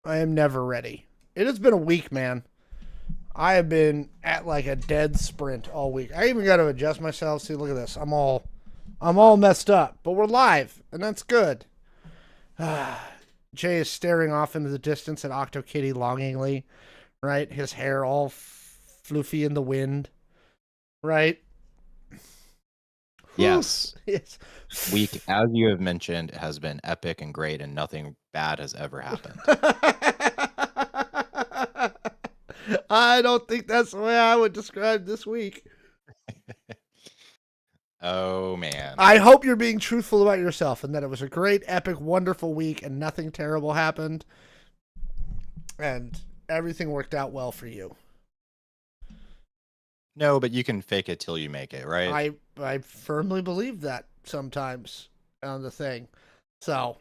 I am never ready. It has been a week, man. I have been at like a dead sprint all week. I even got to adjust myself. See, look at this. I'm all messed up, but we're live, and that's good. Jay is staring off into the distance at OctoKitty longingly, right? His hair all floofy in the wind, right? Whew. Yes. Yes. This week, as you have mentioned, has been epic and great, and nothing bad has ever happened. I don't think that's the way I would describe this week. Oh, man. I hope you're being truthful about yourself and that it was a great, epic, wonderful week and nothing terrible happened and everything worked out well for you. No, but you can fake it till you make it, right? I firmly believe that sometimes on the thing. So,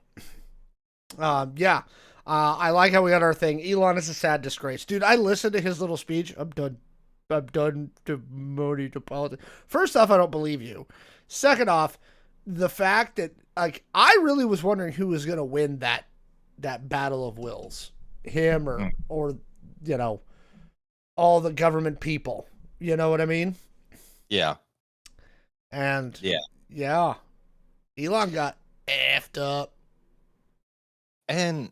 yeah. I like how we got our thing. Elon is a sad disgrace. Dude, I listened to his little speech. I'm done demoting to politics. First off, I don't believe you. Second off, the fact that like I really was wondering who was gonna win that battle of wills. Him or you know, all the government people. You know what I mean? Yeah. And Yeah. yeah. Elon got effed up. And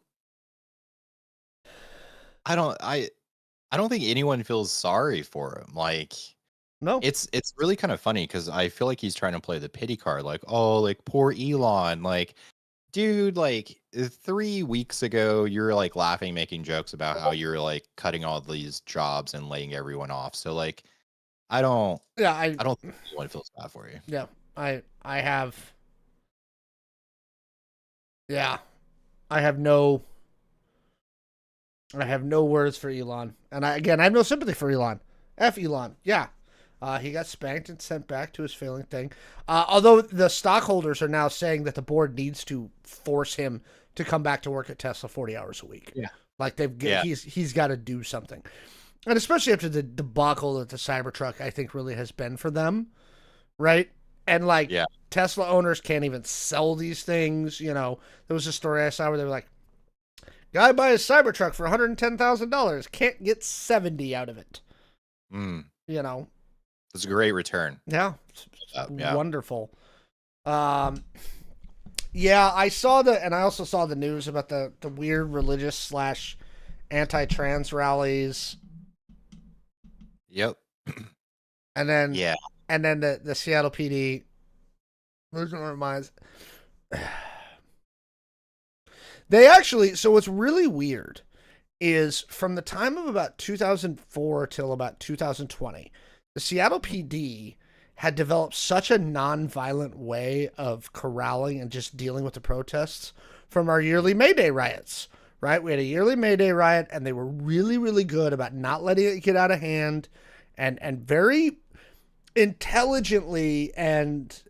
I don't think anyone feels sorry for him. Like No. it's really kind of funny because I feel like he's trying to play the pity card, like, oh, like poor Elon. Like, dude, like 3 weeks ago, you're like laughing, making jokes about how you're like cutting all these jobs and laying everyone off. So like I don't Yeah, I don't think anyone feels bad for you. yeah. I have yeah. I have no words for Elon. And I have no sympathy for Elon. F Elon. Yeah. He got spanked and sent back to his failing thing. Although the stockholders are now saying that the board needs to force him to come back to work at Tesla 40 hours a week. Yeah. Like Yeah. he's got to do something. And especially after the debacle that the Cybertruck I think really has been for them, right? And like Yeah. Tesla owners can't even sell these things, There was a story I saw where they were like, guy buys a Cybertruck for $110,000, can't get 70 out of it. Mm. You know, It's a great return. yeah, Yeah. wonderful. Yeah, and I also saw the news about the weird religious slash anti-trans rallies, Yep. and then Yeah. the Seattle PD losing their minds. They actually, so what's really weird is from the time of about 2004 till about 2020, the Seattle PD had developed such a non-violent way of corralling and just dealing with the protests from our yearly May Day riots, right? We had a yearly May Day riot, and they were really, really good about not letting it get out of hand and very intelligently and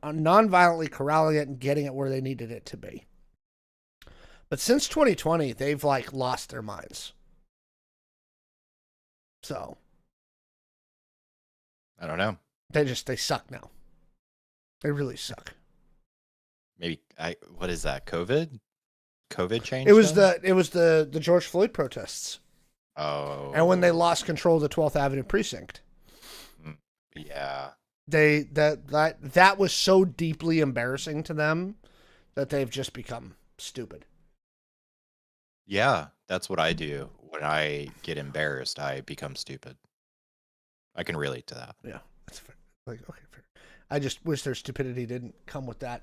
non-violently corralling it and getting it where they needed it to be. But since 2020, they've like lost their minds. So I don't know. they suck now. They really suck. Maybe what is that? COVID change? It was the George Floyd protests. Oh. And when they lost control of the 12th Avenue precinct. Yeah. That was so deeply embarrassing to them that they've just become stupid. Yeah, that's what I do. When I get embarrassed, I become stupid. I can relate to that. Yeah, that's fair. Like, okay, fair. I just wish their stupidity didn't come with that.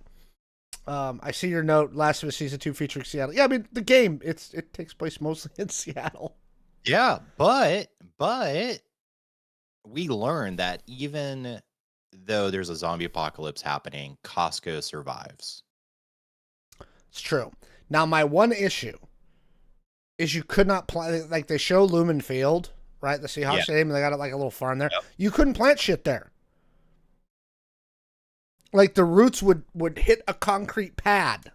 I see your note. Last of Us Season 2 featuring Seattle. Yeah, I mean the game. It takes place mostly in Seattle. Yeah, but we learned that even though there's a zombie apocalypse happening, Costco survives. It's true. Now, my one issue is you could not plant, like they show Lumen Field, right? The Seahawks Stadium, and they got like a little farm there. Yep. You couldn't plant shit there. Like the roots would hit a concrete pad.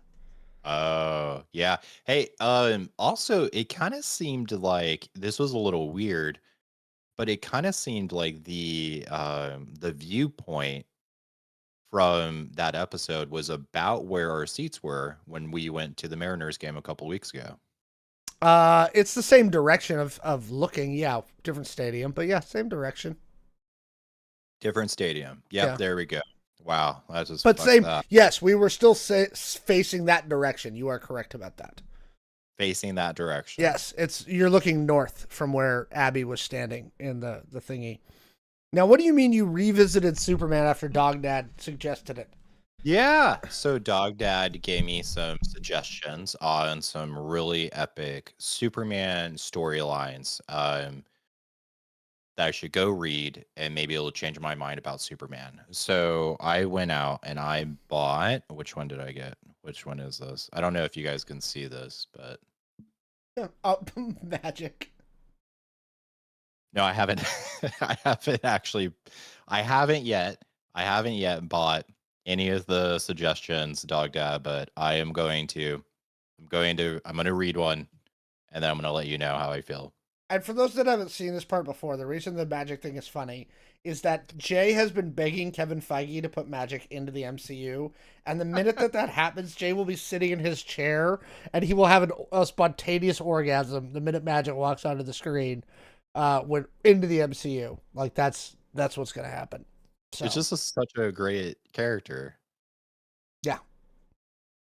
Oh, yeah. Hey, also it kind of seemed like this was a little weird, but it kind of seemed like the viewpoint from that episode was about where our seats were when we went to the Mariners game a couple weeks ago. It's the same direction of looking. Yeah, different stadium, but yeah, same direction. Different stadium. Yep, Yeah, there we go. Wow, that just but fucked same. up. Yes, we were still facing that direction. You are correct about that. Facing that direction. Yes, it's you're looking north from where Abby was standing in the thingy. Now, what do you mean you revisited Superman after Dog Dad suggested it? Yeah. So Dog Dad gave me some suggestions on some really epic Superman storylines that I should go read, and maybe it'll change my mind about Superman. So I went out and I bought, which one did I get? Which one is this? I don't know if you guys can see this, but Yeah. Oh, magic. no, I haven't. I haven't actually. I haven't yet. I haven't yet bought any of the suggestions, Dog Dad. But I am going to. I'm going to. I'm going to read one, and then I'm going to let you know how I feel. And for those that haven't seen this part before, the reason the magic thing is funny is that Jay has been begging Kevin Feige to put magic into the MCU, and the minute that happens, Jay will be sitting in his chair and he will have a spontaneous orgasm the minute magic walks onto the screen, when into the MCU. Like that's what's gonna happen. It's So just such a great character. yeah,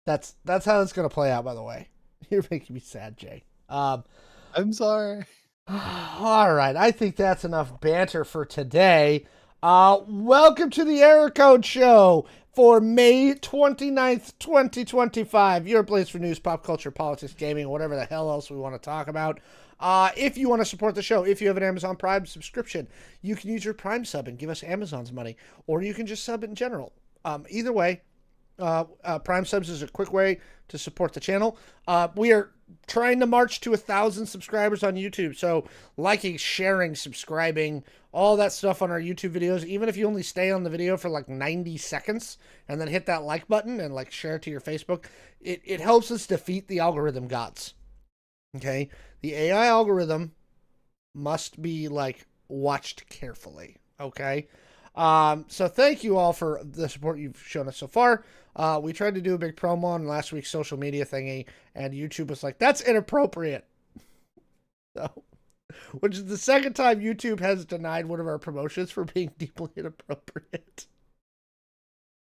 that's how it's gonna play out. By the way, you're making me sad, Jay. I'm sorry. All right, I think that's enough banter for today. Welcome to the Error Code Show for May 29th, 2025. Your place for news, pop culture, politics, gaming, whatever the hell else we want to talk about. If you want to support the show, if you have an Amazon Prime subscription, you can use your Prime sub and give us Amazon's money, or you can just sub in general. Either way, Prime subs is a quick way to support the channel. We are trying to march to 1,000 subscribers on YouTube. So liking, sharing, subscribing, all that stuff on our YouTube videos. Even if you only stay on the video for like 90 seconds and then hit that like button and like share it to your Facebook, it helps us defeat the algorithm gods. Okay, the AI algorithm must be like watched carefully. Okay. So thank you all for the support you've shown us so far. We tried to do a big promo on last week's social media thingy, and YouTube was like, "That's inappropriate." So, which is the second time YouTube has denied one of our promotions for being deeply inappropriate.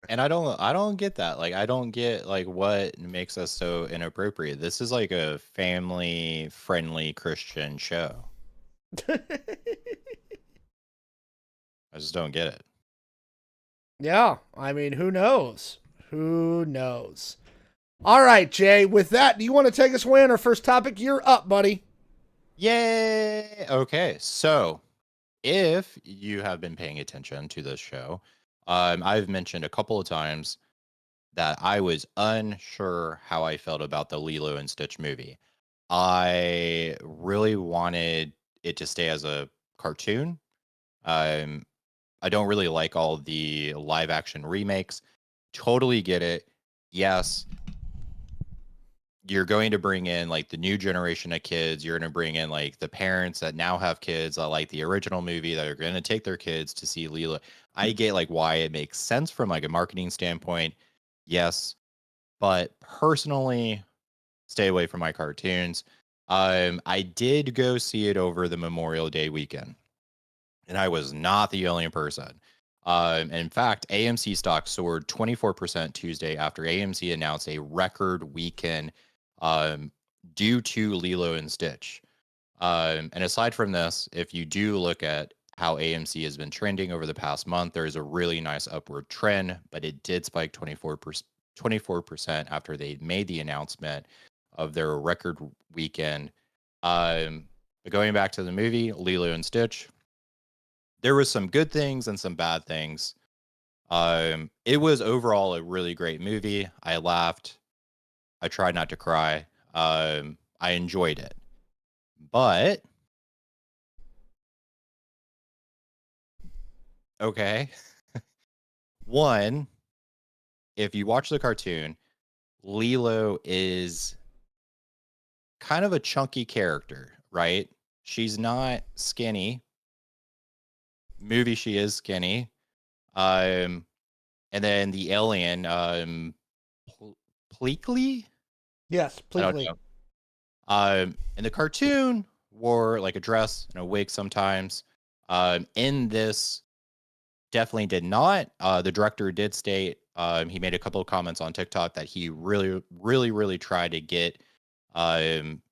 And I don't get that. Like I don't get like what makes us so inappropriate. This is like a family friendly Christian show. I just don't get it. Yeah, I mean, who knows? Who knows? All right, Jay. With that, do you want to take us away on our first topic? You're up, buddy. Yay! Okay, so if you have been paying attention to this show, I've mentioned a couple of times that I was unsure how I felt about the Lilo and Stitch movie. I really wanted it to stay as a cartoon. Um, I don't really like all the live action remakes. Totally get it. Yes, you're going to bring in like the new generation of kids. You're going to bring in like the parents that now have kids that like the original movie that are going to take their kids to see Lilo. I get like why it makes sense from like a marketing standpoint. Yes, but personally, stay away from my cartoons. I did go see it over the Memorial Day weekend, and I was not the only person. In fact, AMC stock soared 24% Tuesday after AMC announced a record weekend um, due to Lilo and Stitch. And aside from this, if you do look at how AMC has been trending over the past month, there is a really nice upward trend, but it did spike 24% after they made the announcement of their record weekend. But going back to the movie, Lilo and Stitch, there was some good things and some bad things. It was overall a really great movie. I laughed. I tried not to cry. I enjoyed it. But okay. One, if you watch the cartoon, Lilo is kind of a chunky character, right? She's not skinny. Movie, she is skinny. Um, and then the alien, Pleakley? Yes, I don't please. know. In the cartoon, wore like a dress and a wig sometimes. In this, definitely did not. The director did state he made a couple of comments on TikTok that he really, really, really tried to get um,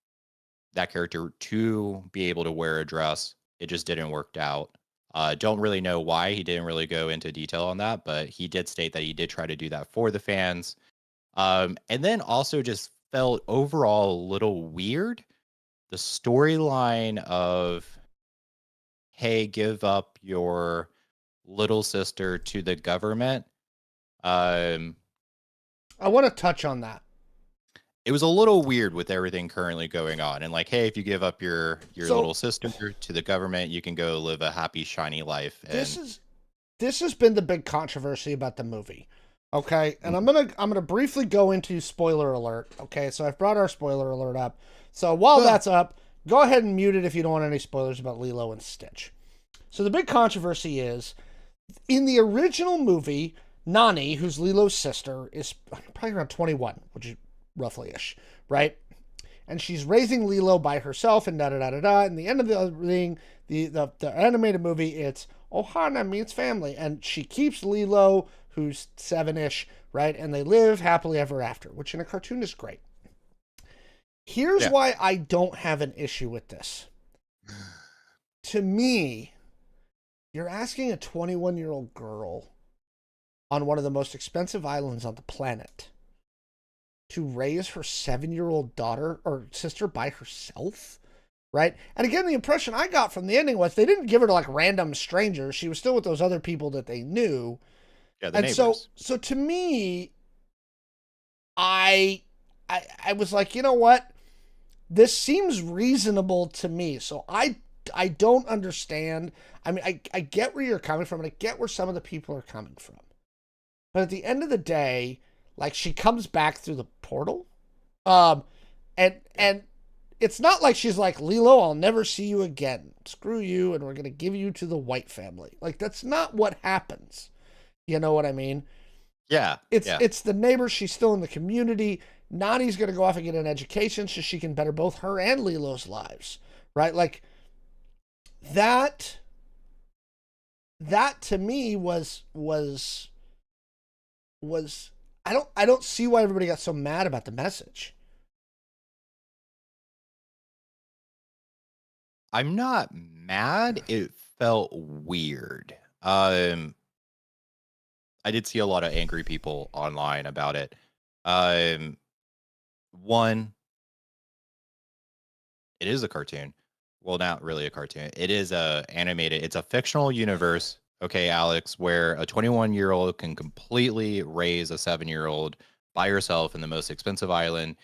that character to be able to wear a dress. It just didn't work out. Don't really know why. He didn't really go into detail on that, but he did state that he did try to do that for the fans. And then also just felt overall a little weird. The storyline of, hey, give up your little sister to the government. Um, I want to touch on that. it was a little weird with everything currently going on, and like, hey, if you give up your So little sister to the government, you can go live a happy, shiny life. this And is this has been the big controversy about the movie. Okay, and I'm gonna briefly go into spoiler alert. Okay, so I've brought our spoiler alert up. So while Well, that's up, go ahead and mute it if you don't want any spoilers about Lilo and Stitch. So the big controversy is in the original movie, Nani, who's Lilo's sister, is probably around 21, which is roughly ish, right? And she's raising Lilo by herself and da da da da da. And the end of the thing, the animated movie, it's Ohana meets family, and she keeps Lilo, who's 7-ish, right? And they live happily ever after, which in a cartoon is great. Here's yeah, why I don't have an issue with this. To me, you're asking a 21-year-old girl on one of the most expensive islands on the planet to raise her 7-year-old daughter or sister by herself, right? And again, the impression I got from the ending was they didn't give her to like random strangers. She was still with those other people that they knew. yeah, the And so neighbors. so to me, I I was like, you know what? This seems reasonable to me. So I don't understand. I mean, I get where you're coming from, and I get where some of the people are coming from. But at the end of the day, like she comes back through the portal. Um Yeah, and it's not like she's like, Lilo, I'll never see you again. Screw you, and we're gonna give you to the white family. Like that's not what happens. You know what I mean? yeah, It's yeah. it's the neighbor. She's still in the community. Nani's gonna go off and get an education so she can better both her and Lilo's lives. Right? Like that that to me was I don't see why everybody got so mad about the message. I'm not mad. It felt weird. I did see a lot of angry people online about it. Um, one, it is a cartoon. Well, not really a cartoon. It is a animated. It's a fictional universe. Okay, Alex, where a 21-year-old can completely raise a 7-year-old by herself in the most expensive island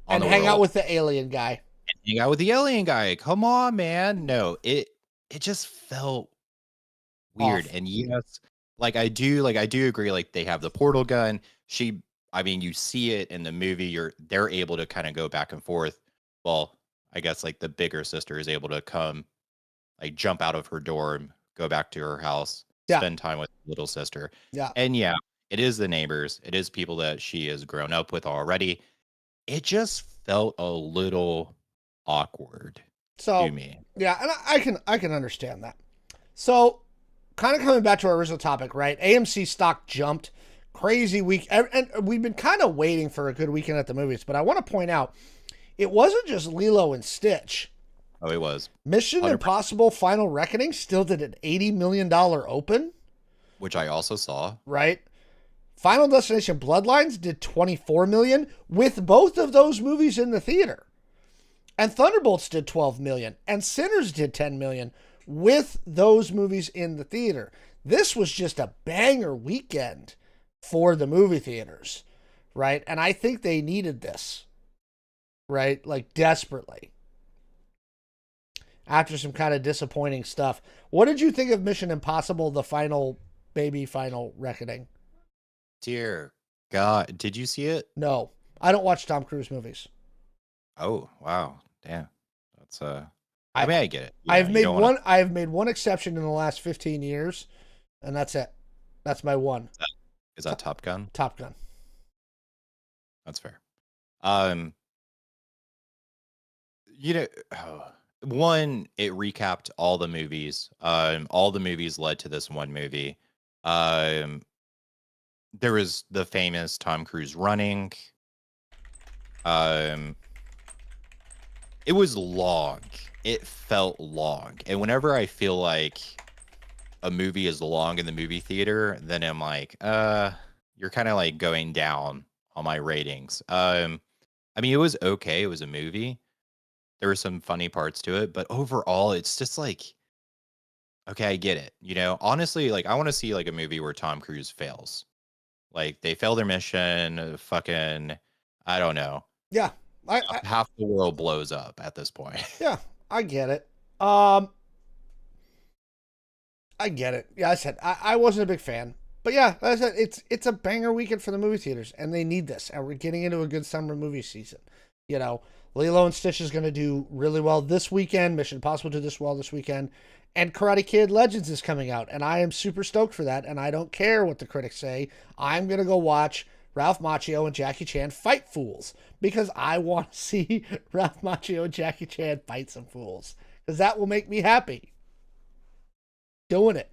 on And the hang out world. with the alien guy. Hang out with the alien guy. Come on, man. No, it just felt weird. Off. And yes, like I do agree, like they have the portal gun. I mean, you see it in the movie, they're able to kind of go back and forth. Well, I guess like the bigger sister is able to come, like jump out of her dorm, go back to her house, Yeah. spend time with little sister. Yeah. And yeah, it is the neighbors, it is people that she has grown up with already. It just felt a little awkward to So me. yeah, and I can understand that. So kind of coming back to our original topic, right? AMC stock jumped crazy week, and we've been kind of waiting for a good weekend at the movies. But I want to point out, it wasn't just Lilo and Stitch. Oh, it was Mission 100%, Impossible: Final Reckoning still did an $80 million open, which I also saw. right? Final Destination: Bloodlines did 24 million with both of those movies in the theater. And Thunderbolts did 12 million and Sinners did 10 million with those movies in the theater. This was just a banger weekend for the movie theaters, right? And I think they needed this, right? Like desperately after some kind of disappointing stuff. What did you think of Mission Impossible, the final reckoning? Dear God, did you see it? No, I don't watch Tom Cruise movies. Oh, wow. Damn. That's I I mean, I get it. I've You made don't want to. one I've made one exception in the last 15 years, and that's it. That's my one. Is that Top Gun? Top Gun. That's fair. Um You know, one, it recapped all the movies. All the movies led to this one movie. Um, there was the famous Tom Cruise running. Um, it was long. It felt long. And whenever I feel like a movie is long in the movie theater, then I'm like, you're kind of like going down on my ratings. I mean, it was okay. It was a movie. There were some funny parts to it, but overall, it's just like, okay, I get it. You know, honestly, like I want to see like a movie where Tom Cruise fails. Like they fail their mission, fucking, I don't know. Yeah, I Half the world blows up at this point. yeah, I get it. Um, I get it. Yeah, I said I wasn't a big fan, but yeah, like I said it's a banger weekend for the movie theaters, and they need this. And we're getting into a good summer movie season. You know, Lilo and Stitch is going to do really well this weekend. Mission Impossible do this well this weekend, and Karate Kid Legends is coming out, and I am super stoked for that. And I don't care what the critics say. I'm gonna go watch Ralph Macchio and Jackie Chan fight fools because I want to see Ralph Macchio and Jackie Chan fight some fools because that will make me happy. Doing it.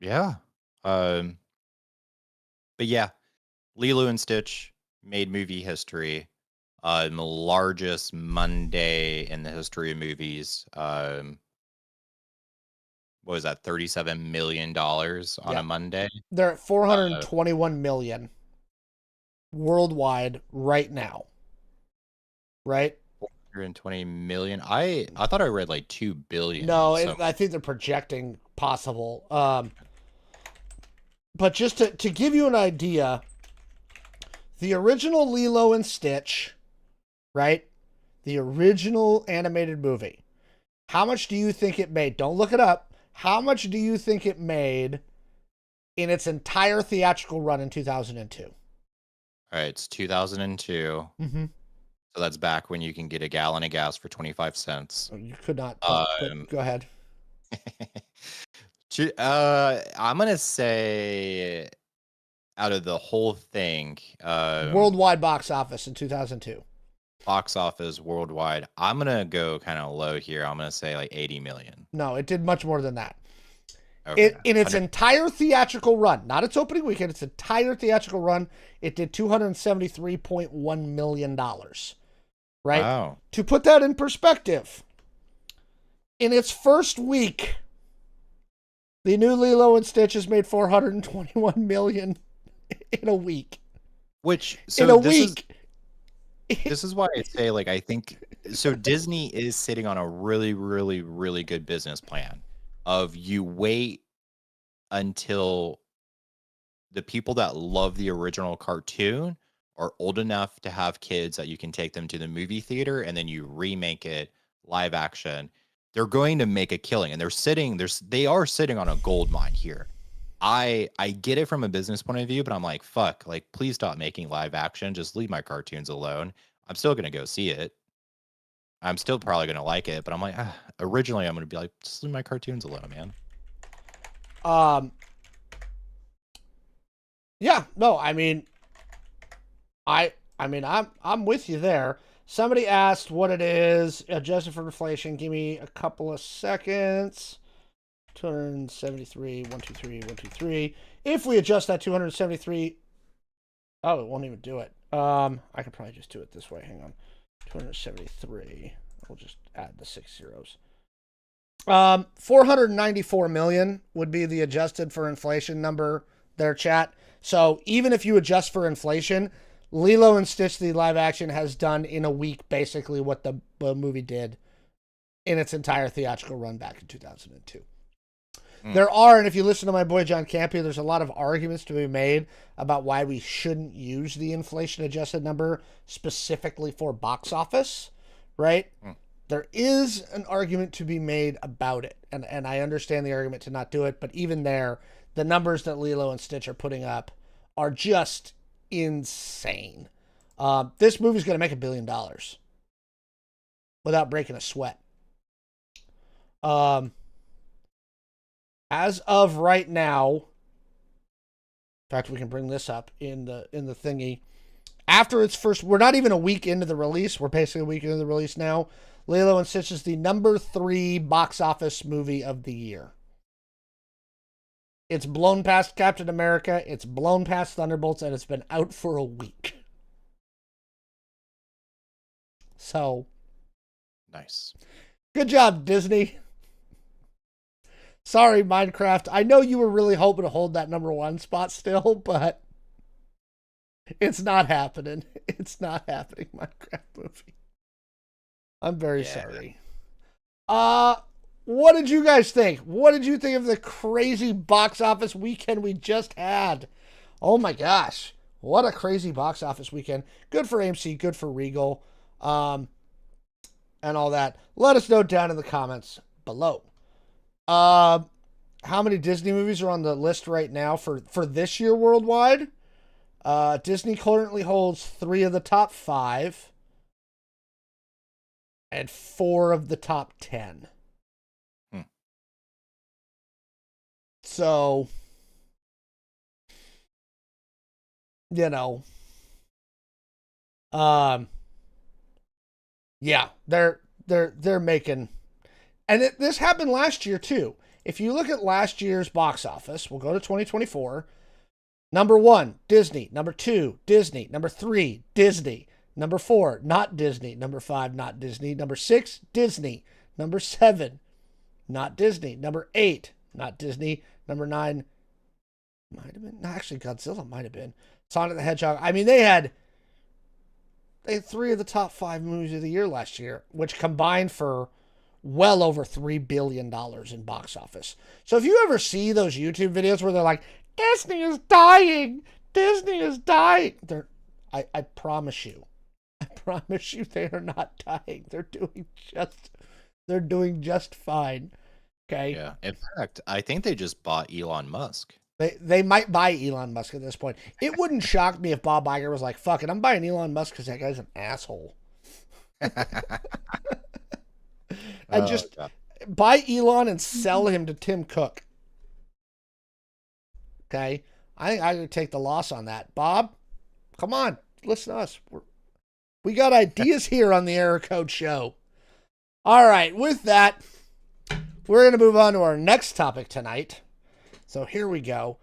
Yeah. Um, but yeah, Lilo and Stitch made movie history. The largest Monday in the history of movies. What was that? $37 million on Yeah. a Monday. They're at 421 million worldwide right now. Right? 120 million. I thought I read like 2 billion. No, So I think they're projecting possible. But just to give you an idea, the original Lilo and Stitch, right? The original animated movie. How much do you think it made? Don't look it up. How much do you think it made in its entire theatrical run in 2002? all right, it's 2002. Mm-hmm. So that's back when you can get a gallon of gas for 25 cents. You could not, but go ahead. I'm gonna say out of the whole thing, Worldwide box office in 2002. box office worldwide, I'm gonna go kind of low here. I'm gonna say like 80 million. No, it did much more than that. Okay. In its entire theatrical run, not its opening weekend, its entire theatrical run, it did $273.1 million. Right? Wow. To put that in perspective, in its first week, the new Lilo and Stitch has made $421 million in a week. Which, so in a this week. This is why I say, like, I think so. Disney is sitting on a really, really, really good business plan of you wait until the people that love the original cartoon are old enough to have kids that you can take them to the movie theater, and then you remake it live action. They're going to make a killing, and they are sitting on a gold mine here. I get it from a business point of view, but I'm like, fuck, like, please stop making live action. Just leave my cartoons alone. I'm still gonna go see it. I'm still probably gonna like it, but I'm like, originally I'm gonna be like, just leave my cartoons alone, man. Yeah, no, I mean, I'm with you there. Somebody asked what it is adjusted for inflation. Give me a couple of seconds. 273, 123, 123. If we adjust that 273, oh, it won't even do it. I could probably just do it this way. Hang on. 273. We'll just add the 6 zeros. 494 million would be the adjusted for inflation number there, chat. So even if you adjust for inflation, Lilo and Stitch, the live action, has done in a week basically what the movie did in its entire theatrical run back in 2002. There are, and if you listen to my boy John Campia, there's a lot of arguments to be made about why we shouldn't use the inflation adjusted number specifically for box office, right? There is an argument to be made about it, and I understand the argument to not do it, but even there, the numbers that Lilo and Stitch are putting up are just insane. This movie's going to make $1 billion without breaking a sweat. As of right now, in fact, we can bring this up in the thingy. After its first, we're not even a week into the release. We're basically a week into the release now. Lilo and Stitch is the number 3 box office movie of the year. It's blown past Captain America, it's blown past Thunderbolts, and it's been out for a week. So, Nice. Good job, Disney. Sorry, Minecraft. I know you were really hoping to hold that number 1 spot still, but it's not happening. It's not happening, Minecraft movie. I'm very sorry. What did you guys think? What did you think of the crazy box office weekend we just had? Oh my gosh. What a crazy box office weekend. Good for AMC, good for Regal, and all that. Let us know down in the comments below. How many Disney movies are on the list right now for this year worldwide? Disney currently holds 3 of the top 5 and 4 of the top 10. So, you know, yeah, they're making, and this happened last year too. If you look at last year's box office, we'll go to 2024. Number 1, Disney. Number 2, Disney. Number 3, Disney. Number 4, not Disney. Number 5, not Disney. Number 6, Disney. Number 7, not Disney. Number 8, not Disney. Number 9 might have been. No, actually, Godzilla might have been. Sonic the Hedgehog. I mean, they had 3 of the top 5 movies of the year last year, which combined for well over $3 billion in box office. So if you ever see those YouTube videos where they're like, Disney is dying, Disney is dying, I promise you they are not dying. They're doing just fine. Okay. Yeah. In fact, I think they just bought Elon Musk. They might buy Elon Musk at this point. It wouldn't shock me if Bob Iger was like, fuck it, I'm buying Elon Musk because that guy's an asshole. And just buy Elon and sell him to Tim Cook. Okay? I think I would take the loss on that. Bob, come on. Listen to us. We got ideas here on the Error Code Show. All right. With that, we're going to move on to our next topic tonight. So here we go.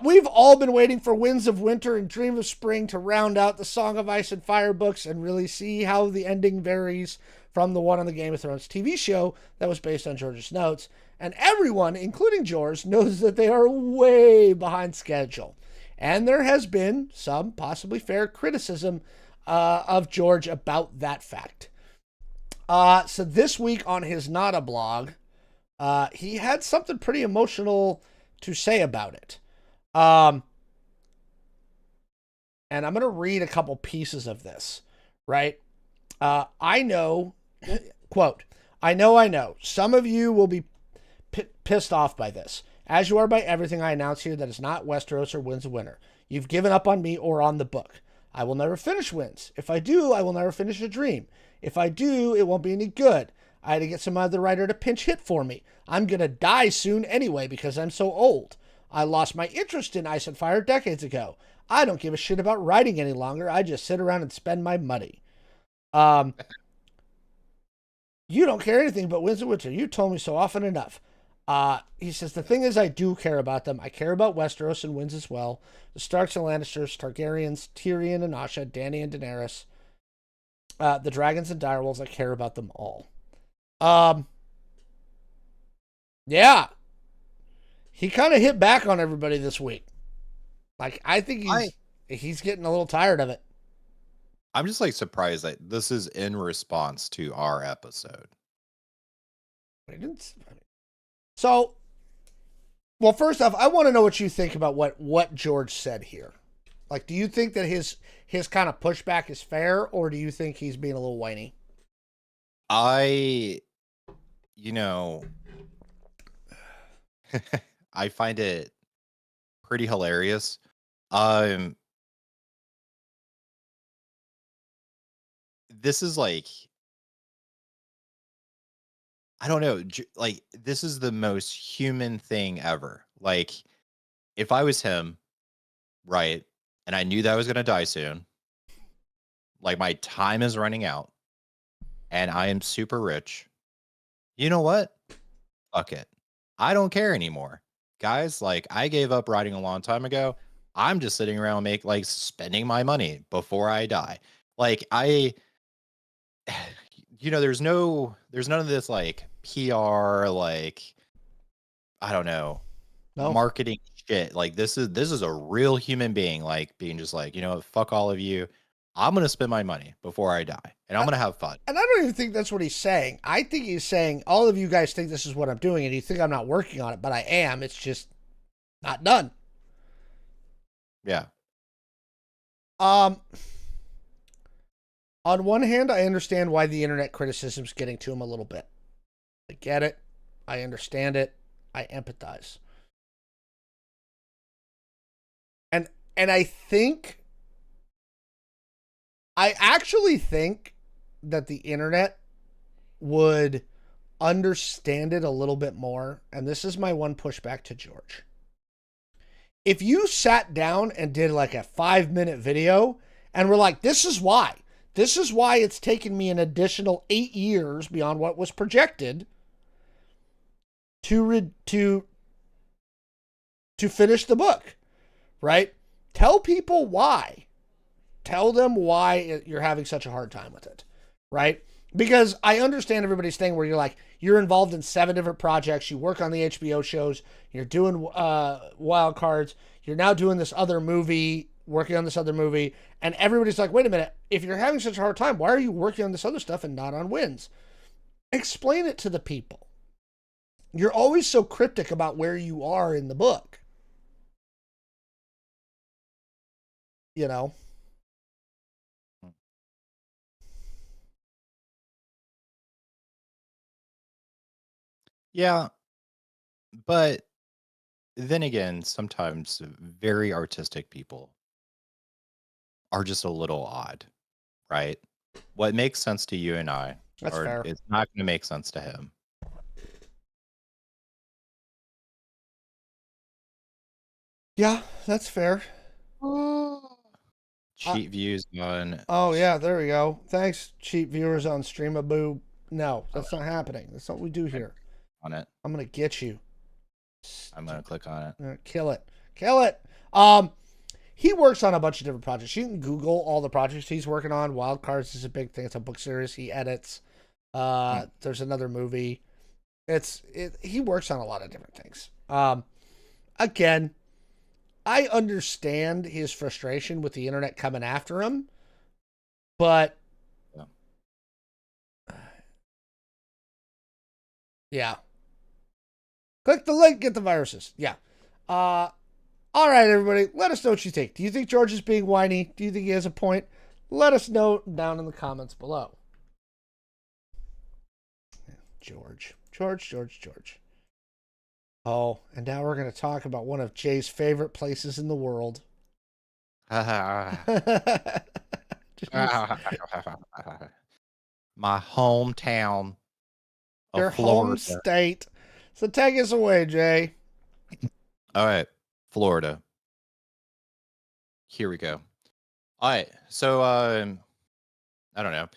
We've all been waiting for Winds of Winter and Dream of Spring to round out the Song of Ice and Fire books and really see how the ending varies from the one on the Game of Thrones TV show that was based on George's notes. And everyone, including George, knows that they are way behind schedule. And there has been some possibly fair criticism of George about that fact. So this week on his Nada blog, he had something pretty emotional to say about it. And I'm going to read a couple pieces of this, right? I know, quote, I know, some of you will be pissed off by this, as you are by everything I announce here that is not Westeros or Winds of Winter. You've given up on me or on the book. I will never finish Winds. If I do, I will never finish a dream. If I do, it won't be any good. I had to get some other writer to pinch hit for me. I'm going to die soon anyway because I'm so old. I lost my interest in Ice and Fire decades ago. I don't give a shit about writing any longer. I just sit around and spend my money. You don't care anything but Winds of Winter. You told me so often enough. He says, the thing is, I do care about them. I care about Westeros and Winds as well. The Starks and Lannisters, Targaryens, Tyrion and Asha, Dany and Daenerys, the dragons and direwolves. I care about them all. Yeah. He kind of hit back on everybody this week. Like, I think he's getting a little tired of it. I'm just like surprised that this is in response to our episode. So, well, first off, I want to know what you think about what George said here. Like, do you think that his kind of pushback is fair, or do you think he's being a little whiny? I find it pretty hilarious. This is like, I don't know, like, this is the most human thing ever. Like, if I was him, right, and I knew that I was going to die soon, like my time is running out and I am super rich, you know what? Fuck it. I don't care anymore. Guys, like I gave up writing a long time ago. I'm just sitting around spending my money before I die. Like I there's none of this like PR, like I don't know, No. marketing shit. Like this is a real human being like being just like, you know what, fuck all of you. I'm gonna spend my money before I die and I'm I, gonna have fun. and I don't even think that's what he's saying. I think he's saying all of you guys think this is what I'm doing, and you think I'm not working on it, but I am. It's just not done. Yeah. Um, on one hand, I understand why the internet criticism's getting to him a little bit. I get it. I understand it. I empathize. And I actually think that the internet would understand it a little bit more. And this is my one pushback to George. If you sat down and did like a 5-minute video and were like, this is why it's taken me an additional 8 years beyond what was projected to finish the book, right? Tell people why. Tell them why you're having such a hard time with it, right? Because I understand everybody's thing where you're involved in 7 different projects, you work on the HBO shows, you're doing wild cards, you're now doing this other movie, working on this other movie, and everybody's like, wait a minute, if you're having such a hard time, why are you working on this other stuff and not on wins? Explain it to the people. You're always so cryptic about where you are in the book. You know? Yeah, but then again, sometimes very artistic people are just a little odd, right? What makes sense to you and I, That's or fair. it's not going to make sense to him. Yeah, that's fair. Cheat views on. Oh yeah, there we go. Thanks, cheap viewers on Streamaboo. No, I'm that's not happening. That's not what we do gonna here. click on it. I'm gonna get you. I'm gonna click on it. Kill it. Kill it. He works on a bunch of different projects. You can Google all the projects he's working on. Wild Cards is a big thing. It's a book series he edits. There's another movie. He works on a lot of different things. Again, I understand his frustration with the internet coming after him, but yeah. Click the link, get the viruses. Yeah. All right, everybody. Let us know what you think. Do you think George is being whiny? Do you think he has a point? Let us know down in the comments below. George. Oh, and now we're going to talk about one of Jay's favorite places in the world. My hometown of Your Florida. home state. So take us away, Jay. All right, Florida. Here we go. All right, so I don't know.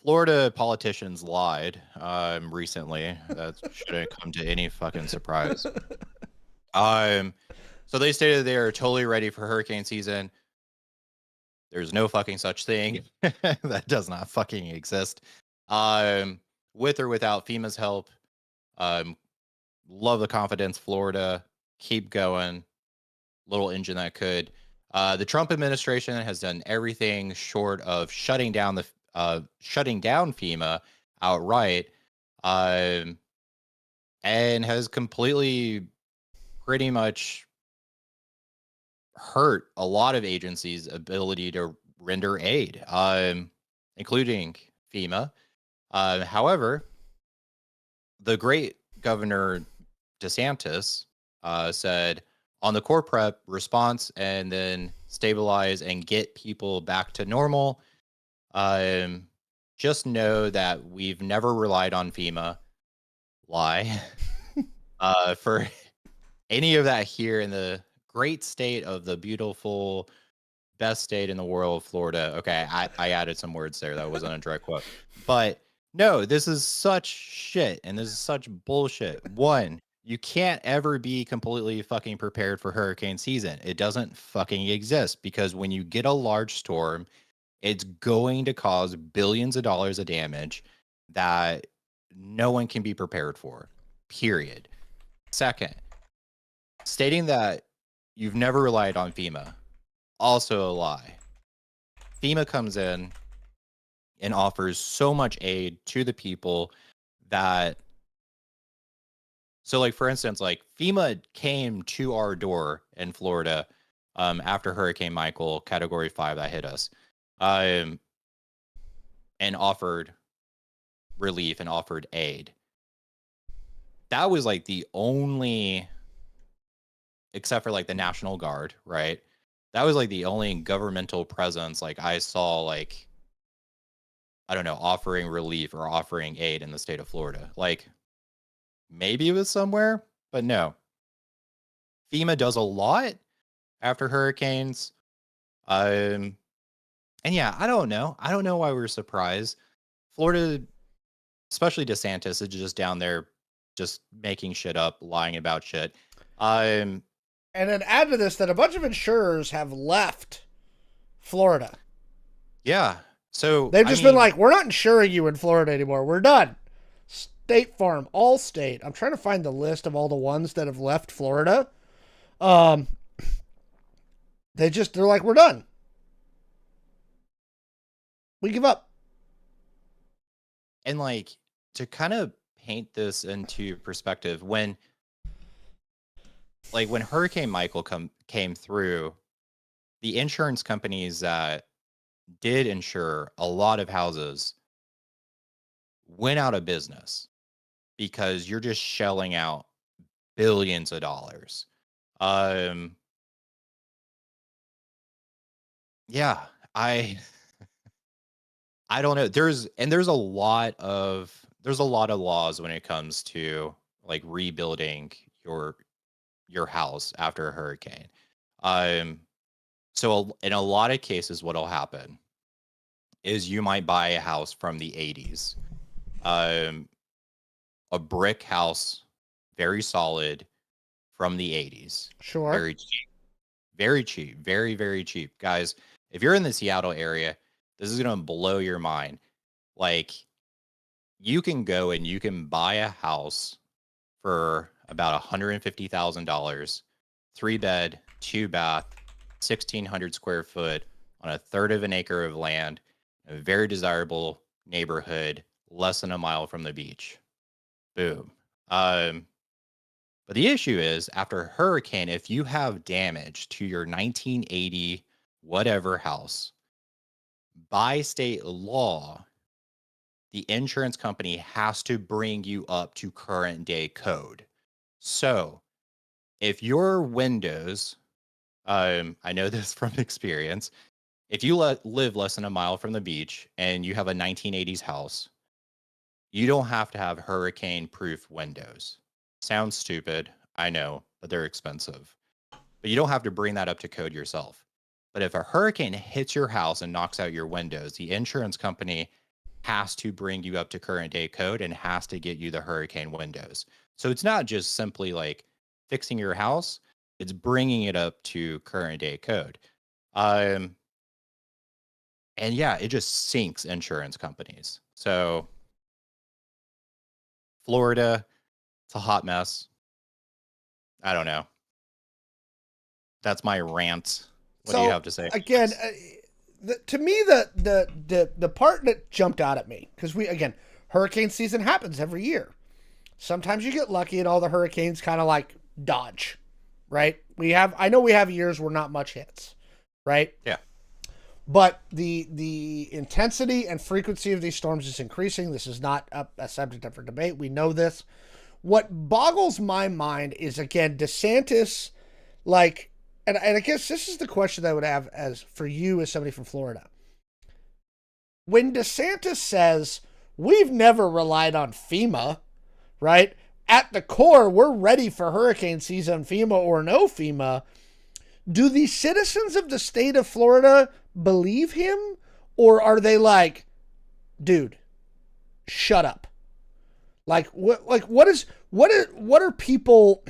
Florida politicians lied recently. That shouldn't come to any fucking surprise. So they stated they are totally ready for hurricane season. There's no fucking such thing. That does not fucking exist. With or without FEMA's help. Love the confidence, Florida. Keep going. Little engine that could. The Trump administration has done everything short of shutting down FEMA outright, and has completely pretty much hurt a lot of agencies' ability to render aid, including FEMA. However, the great Governor DeSantis said on the core prep response and then stabilize and get people back to normal. Just know that we've never relied on FEMA. Lie. For any of that here in the great state of the beautiful, best state in the world, Florida. Okay, I added some words there. That wasn't a direct quote. But no, this is such shit and this is such bullshit. One, you can't ever be completely fucking prepared for hurricane season. It doesn't fucking exist because when you get a large storm, it's going to cause billions of dollars of damage that no one can be prepared for. Period. Second, stating that you've never relied on FEMA, also a lie. FEMA comes in and offers so much aid to the people that, so like for instance, like FEMA came to our door in Florida after Hurricane Michael, Category 5 that hit us, and offered relief and offered aid. That was like the only, except for like the National Guard, right? That was like the only governmental presence like I saw, like, I don't know, offering relief or offering aid in the state of Florida. Like maybe it was somewhere, but no. FEMA does a lot after hurricanes. And yeah, I don't know. I don't know why we're surprised. Florida, especially DeSantis, is just down there just making shit up, lying about shit. And then add to this that a bunch of insurers have left Florida. Yeah. So they've just been like, we're not insuring you in Florida anymore. We're done. State Farm, Allstate. I'm trying to find the list of all the ones that have left Florida. They're like, we're done. We give up. And like, to kind of paint this into perspective, when Hurricane Michael came through, the insurance companies that did insure a lot of houses went out of business because you're just shelling out billions of dollars. Yeah, I don't know. There's a lot of laws when it comes to like rebuilding your house after a hurricane. So in a lot of cases, what'll happen is you might buy a house from the 80s, a brick house, very solid, from the 80s. Sure. Very cheap. Very cheap. Very, very cheap. Guys, if you're in the Seattle area, this is going to blow your mind. Like, you can go and you can buy a house for about $150,000, 3-bed, 2-bath, 1,600 square foot on a third of an acre of land, a very desirable neighborhood, less than a mile from the beach. Boom. But the issue is, after a hurricane, if you have damage to your 1980 whatever house, by state law, the insurance company has to bring you up to current day code. So if your windows, I know this from experience, if you live less than a mile from the beach and you have a 1980s house, you don't have to have hurricane-proof windows. Sounds stupid, I know, but they're expensive. But you don't have to bring that up to code yourself. But if a hurricane hits your house and knocks out your windows, the insurance company has to bring you up to current day code and has to get you the hurricane windows. So it's not just simply like fixing your house, it's bringing it up to current day code. And yeah, it just sinks insurance companies. So Florida, it's a hot mess. I don't know. That's my rant. What do you have to say? Again, to me, the part that jumped out at me, because hurricane season happens every year. Sometimes you get lucky and all the hurricanes kind of like dodge, right? I know we have years where not much hits, right? Yeah. But the intensity and frequency of these storms is increasing. This is not a subject up for debate. We know this. What boggles my mind is, again, DeSantis, like, and I guess this is the question I would have as for you as somebody from Florida. When DeSantis says, we've never relied on FEMA, right? At the core, we're ready for hurricane season, FEMA or no FEMA. do the citizens of the state of Florida believe him, or are they like, dude, shut up? Like what are people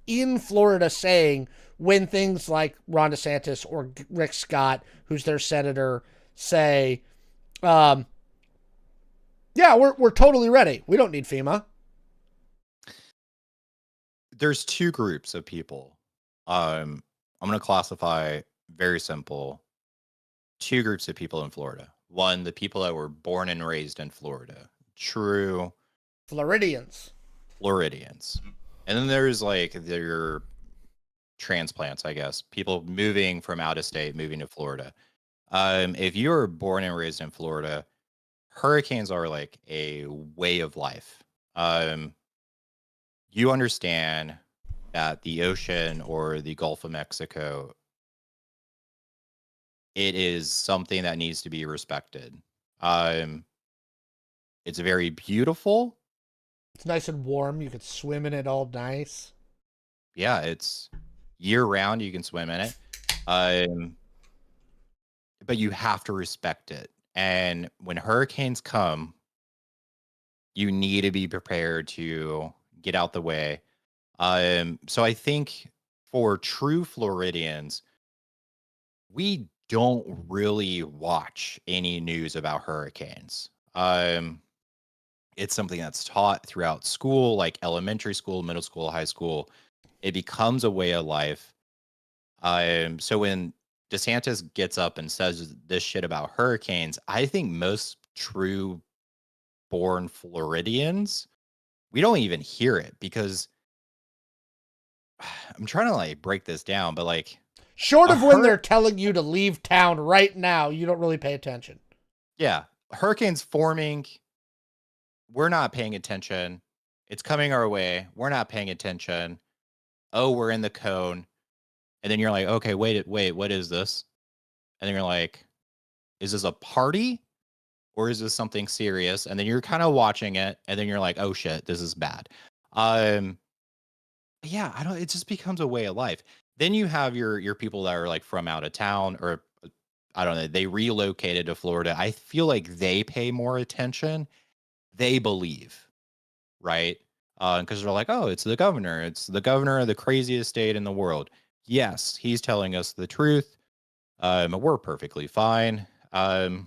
in Florida saying when things like Ron DeSantis or Rick Scott, who's their senator, say, yeah, we're totally ready. We don't need FEMA. There's two groups of people. I'm going to classify very simple. Two groups of people in Florida. One, the people that were born and raised in Florida. True Floridians. And then there's like their transplants, I guess. People moving from out of state, moving to Florida. If you were born and raised in Florida, hurricanes are like a way of life. You understand that the ocean or the Gulf of Mexico, it is something that needs to be respected. It's very beautiful. It's nice and warm. You could swim in it all nice. Yeah, it's year round. You can swim in it. But you have to respect it. And when hurricanes come, you need to be prepared to get out the way. So I think for true Floridians, we don't really watch any news about hurricanes. It's something that's taught throughout school, like elementary school, middle school, high school. It becomes a way of life. So when DeSantis gets up and says this shit about hurricanes, I think most true born Floridians, we don't even hear it because I'm trying to like break this down, but like short of when they're telling you to leave town right now, you don't really pay attention. Yeah. Hurricanes forming. We're not paying attention. It's coming our way. We're not paying attention. Oh, we're in the cone. And then you're like, okay, wait, what is this? And then you're like, is this a party or is this something serious? And then you're kind of watching it and then you're like, oh shit, this is bad. Yeah, it just becomes a way of life. Then you have your people that are like from out of town, or I don't know, they relocated to Florida. I feel like they pay more attention. They believe, right? Because they're like, oh, it's the governor. It's the governor of the craziest state in the world. Yes, he's telling us the truth. We're perfectly fine. But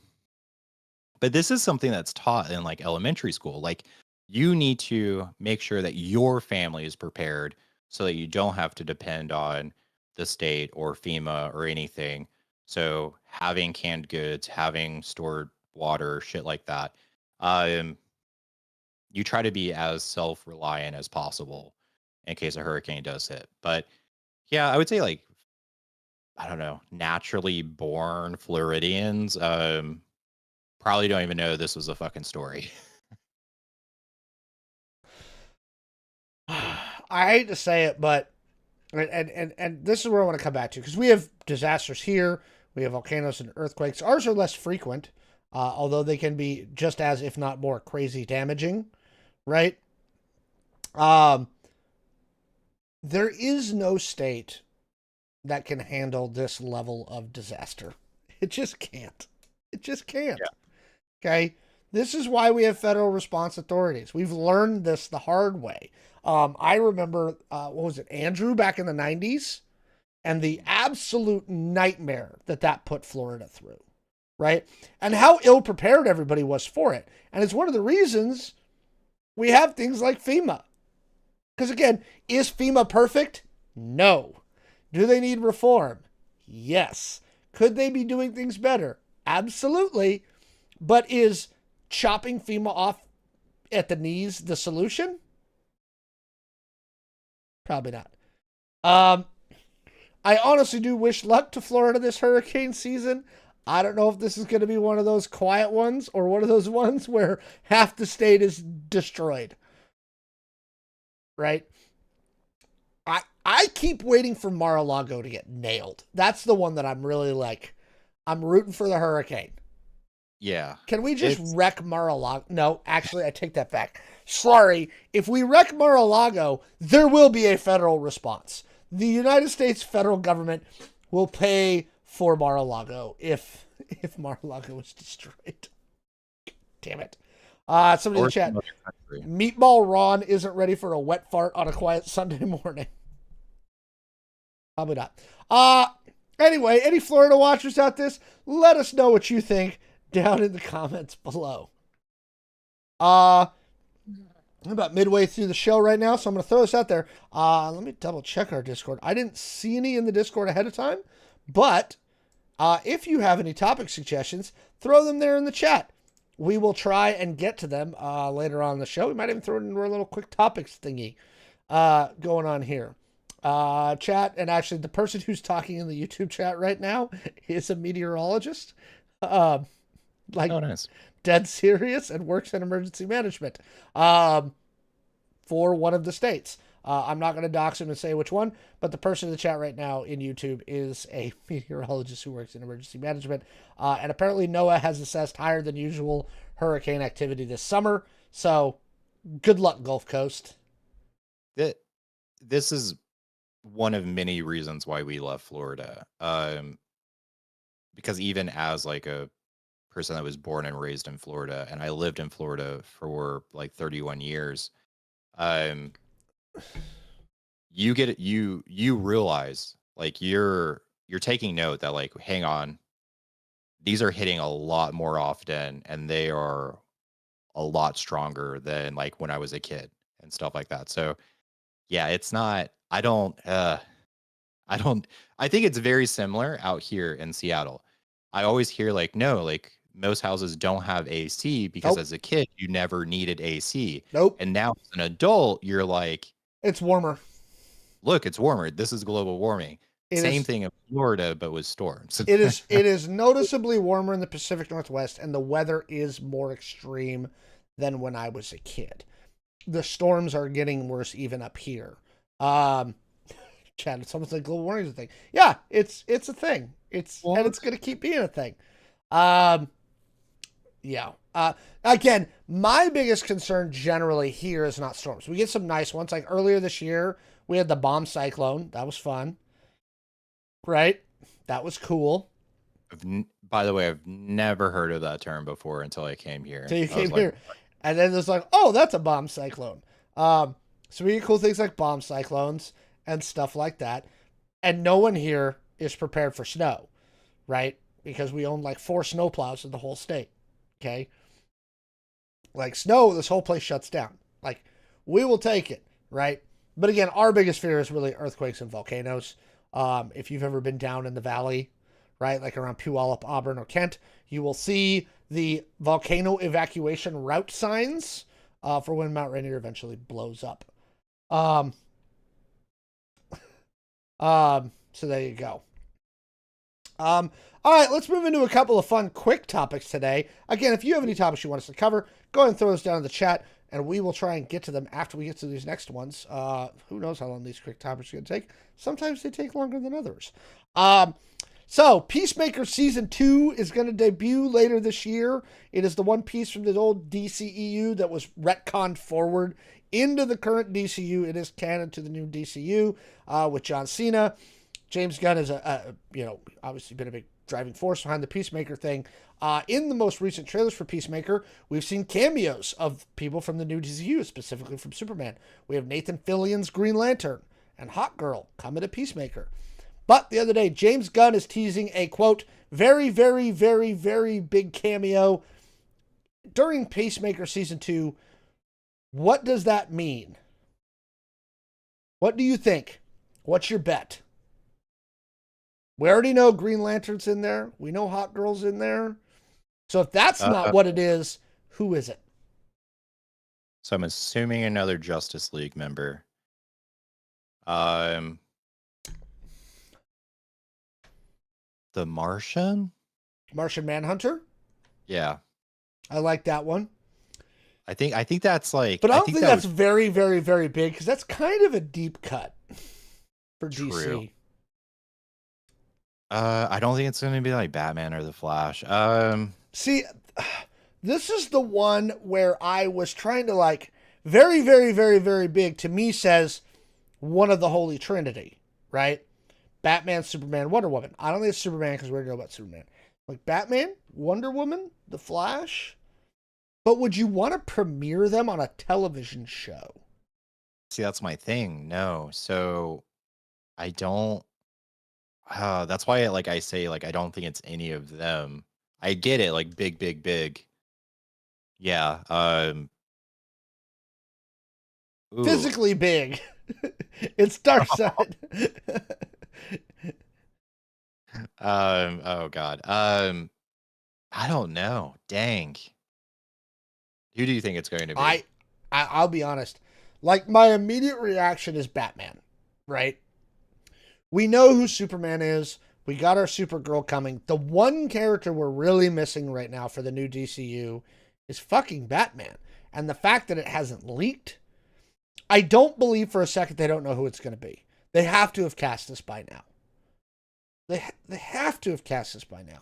this is something that's taught in like elementary school. Like you need to make sure that your family is prepared so that you don't have to depend on the state or FEMA or anything. So having canned goods, having stored water, shit like that. You try to be as self-reliant as possible in case a hurricane does hit. But yeah, I would say like, I don't know, naturally born Floridians probably don't even know this was a fucking story. I hate to say it, but and this is where I want to come back to, because we have disasters here, we have volcanoes and earthquakes. Ours are less frequent, although they can be just as, if not more, crazy damaging, right? There is no state that can handle this level of disaster. It just can't. It just can't. Yeah. Okay? This is why we have federal response authorities. We've learned this the hard way. I remember, what was it, Andrew back in the 90s? And the absolute nightmare that put Florida through, right? And how ill-prepared everybody was for it. And it's one of the reasons we have things like FEMA. Because again, is FEMA perfect? No. Do they need reform? Yes. Could they be doing things better? Absolutely. But is chopping FEMA off at the knees the solution? Probably not. I honestly do wish luck to Florida this hurricane season. I don't know if this is going to be one of those quiet ones or one of those ones where half the state is destroyed. Right? I keep waiting for Mar-a-Lago to get nailed. That's the one that I'm really like, I'm rooting for the hurricane. Yeah. Can we just wreck Mar-a-Lago? No, actually, I take that back. Sorry. If we wreck Mar-a-Lago, there will be a federal response. The United States federal government will pay for Mar-a-Lago if Mar-a-Lago was destroyed. Damn it. Somebody in Or the chat. some other country. Meatball Ron isn't ready for a wet fart on a quiet Sunday morning. Probably not. Anyway, any Florida watchers out this, let us know what you think down in the comments below. I'm about midway through the show right now, so I'm going to throw this out there. Let me double check our Discord. I didn't see any in the Discord ahead of time, but if you have any topic suggestions, throw them there in the chat. We will try and get to them later on in the show. We might even throw it into a little quick topics thingy going on here. Chat, and actually the person who's talking in the YouTube chat right now is a meteorologist. Oh, Nice. Dead serious, and works in emergency management for one of the states. I'm not going to dox him and say which one, but the person in the chat right now in YouTube is a meteorologist who works in emergency management. And apparently NOAA has assessed higher than usual hurricane activity this summer. So good luck, Gulf Coast. This is one of many reasons why we love Florida. Because even as like a person that was born and raised in Florida, and I lived in Florida for like 31 years, you get it, you realize like you're taking note that like, hang on, these are hitting a lot more often, and they are a lot stronger than like when I was a kid and stuff like that. So yeah, it's not, I think it's very similar out here in Seattle. I always hear like, no, like most houses don't have AC because Nope. as a kid, you never needed AC. Nope. And now as an adult, you're like, It's warmer. look, it's warmer. This is global warming. It Same is- thing in Florida, but with storms. It is noticeably warmer in the Pacific Northwest, and the weather is more extreme than when I was a kid. The storms are getting worse even up here. Chad, it's almost like global warming is a thing. Yeah, it's a thing. And it's gonna keep being a thing. Yeah. Again, my biggest concern generally here is not storms. We get some nice ones. Like earlier this year, we had the bomb cyclone. That was fun. Right? That was cool. By the way, I've never heard of that term before until I came here. Until you came here. And then there's like, oh, that's a bomb cyclone. So we get cool things like bomb cyclones and stuff like that. And no one here is prepared for snow, right? Because we own like 4 snowplows in the whole state. Okay? Like snow, this whole place shuts down. Like, we will take it, right? But again, our biggest fear is really earthquakes and volcanoes. If you've ever been down in the valley, right, like around Puyallup, Auburn, or Kent, you will see the volcano evacuation route signs for when Mount Rainier eventually blows up. So there you go. All right, let's move into a couple of fun, quick topics today. Again, if you have any topics you want us to cover, go ahead and throw those down in the chat, and we will try and get to them after we get to these next ones. Who knows how long these quick topics are going to take? Sometimes they take longer than others. So, Peacemaker Season 2 is going to debut later this year. It is the one piece from the old DCEU that was retconned forward into the current DCU. It is canon to the new DCU with John Cena. James Gunn is obviously been a big driving force behind the Peacemaker thing. In the most recent trailers for Peacemaker, we've seen cameos of people from the new DCU, specifically from Superman. We have Nathan Fillion's Green Lantern and Hawkgirl coming to Peacemaker. But the other day, James Gunn is teasing a, quote, very, very, very, very big cameo during Peacemaker Season 2. What does that mean? What do you think? What's your bet? We already know Green Lantern's in there. We know Hawkgirl's in there. So if that's not what it is, who is it? So I'm assuming another Justice League member. The Martian? Martian Manhunter? Yeah. I like that one. I think that's like, but I don't think that's very, very, very big, because that's kind of a deep cut for True. DC. I don't think it's going to be like Batman or the Flash. See, this is the one where I was trying to like very, very, very, very big to me says one of the Holy Trinity, right? Batman, Superman, Wonder Woman. I don't think it's Superman because we already know about Superman. Like Batman, Wonder Woman, The Flash. But would you want to premiere them on a television show? See, that's my thing. No. So I don't that's why like I say like I don't think it's any of them. I get it, like big, big, big. Yeah. Ooh. Physically big. It's Darkseid. Oh God. I don't know. Dang. Who do you think it's going to be? I'll be honest. Like my immediate reaction is Batman, right? We know who Superman is. We got our Supergirl coming. The one character we're really missing right now for the new DCU is fucking Batman. And the fact that it hasn't leaked, I don't believe for a second they don't know who it's going to be. They have to have cast this by now. They have to have cast this by now.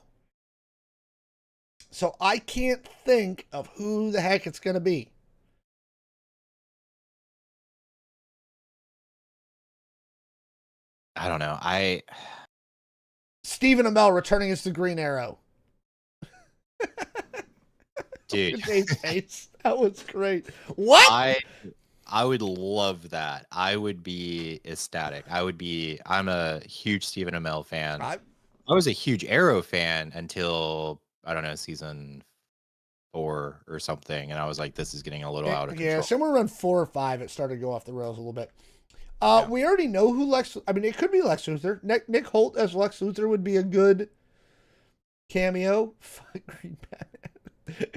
So I can't think of who the heck it's going to be. I don't know. Stephen Amell returning as the Green Arrow. Dude. Dave's face. That was great. What? I would love that. I would be ecstatic. I'm a huge Stephen Amell fan. I was a huge Arrow fan until I don't know, season 4 or something, and I was like, this is getting a little out of control. Yeah, somewhere around 4 or 5 it started to go off the rails a little bit. We already know who it could be Lex Luthor. Nick Holt as Lex Luthor would be a good cameo. Fuck Green Batman.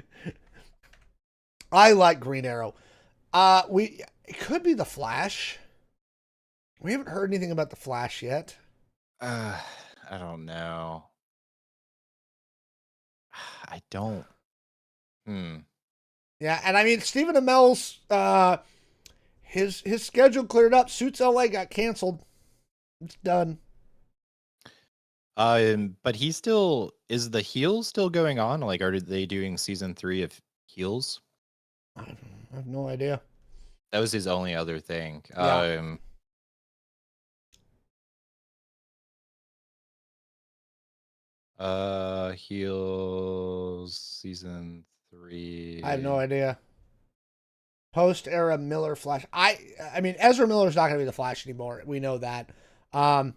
I like Green Arrow. It could be the Flash. We haven't heard anything about the Flash yet. I don't know. I don't. Yeah, and I mean Stephen Amell's his schedule cleared up. Suits LA got canceled. It's done. But he still is the Heels still going on? Like, are they doing season 3 of Heels? I have no idea. That was his only other thing. Yeah. Heels season 3. I have no idea. Post era Miller Flash. I mean Ezra Miller's not going to be the Flash anymore. We know that. I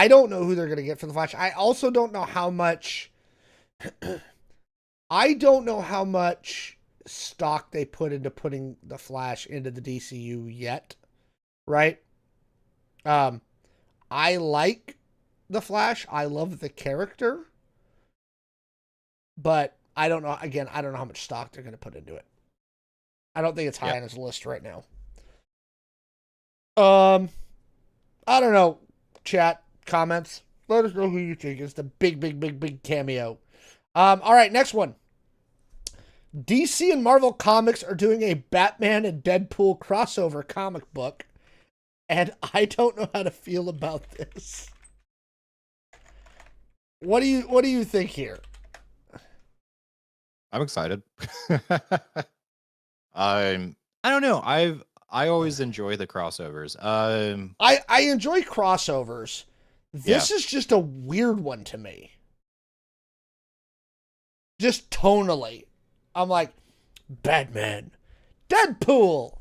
don't know who they're going to get for the Flash. I also don't know how much. I don't know how much stock they put into putting the Flash into the DCU yet. Right? I like the Flash. I love the character. But I don't know. Again, I don't know how much stock they're going to put into it. I don't think it's high on his list right now. I don't know. Chat, comments. Let us know who you think is the big cameo. All right, next one. DC and Marvel Comics are doing a Batman and Deadpool crossover comic book, and I don't know how to feel about this. What do you think here? I'm excited. I don't know. I always enjoy the crossovers. I enjoy crossovers. This is just a weird one to me. Just tonally. I'm like, Batman, Deadpool.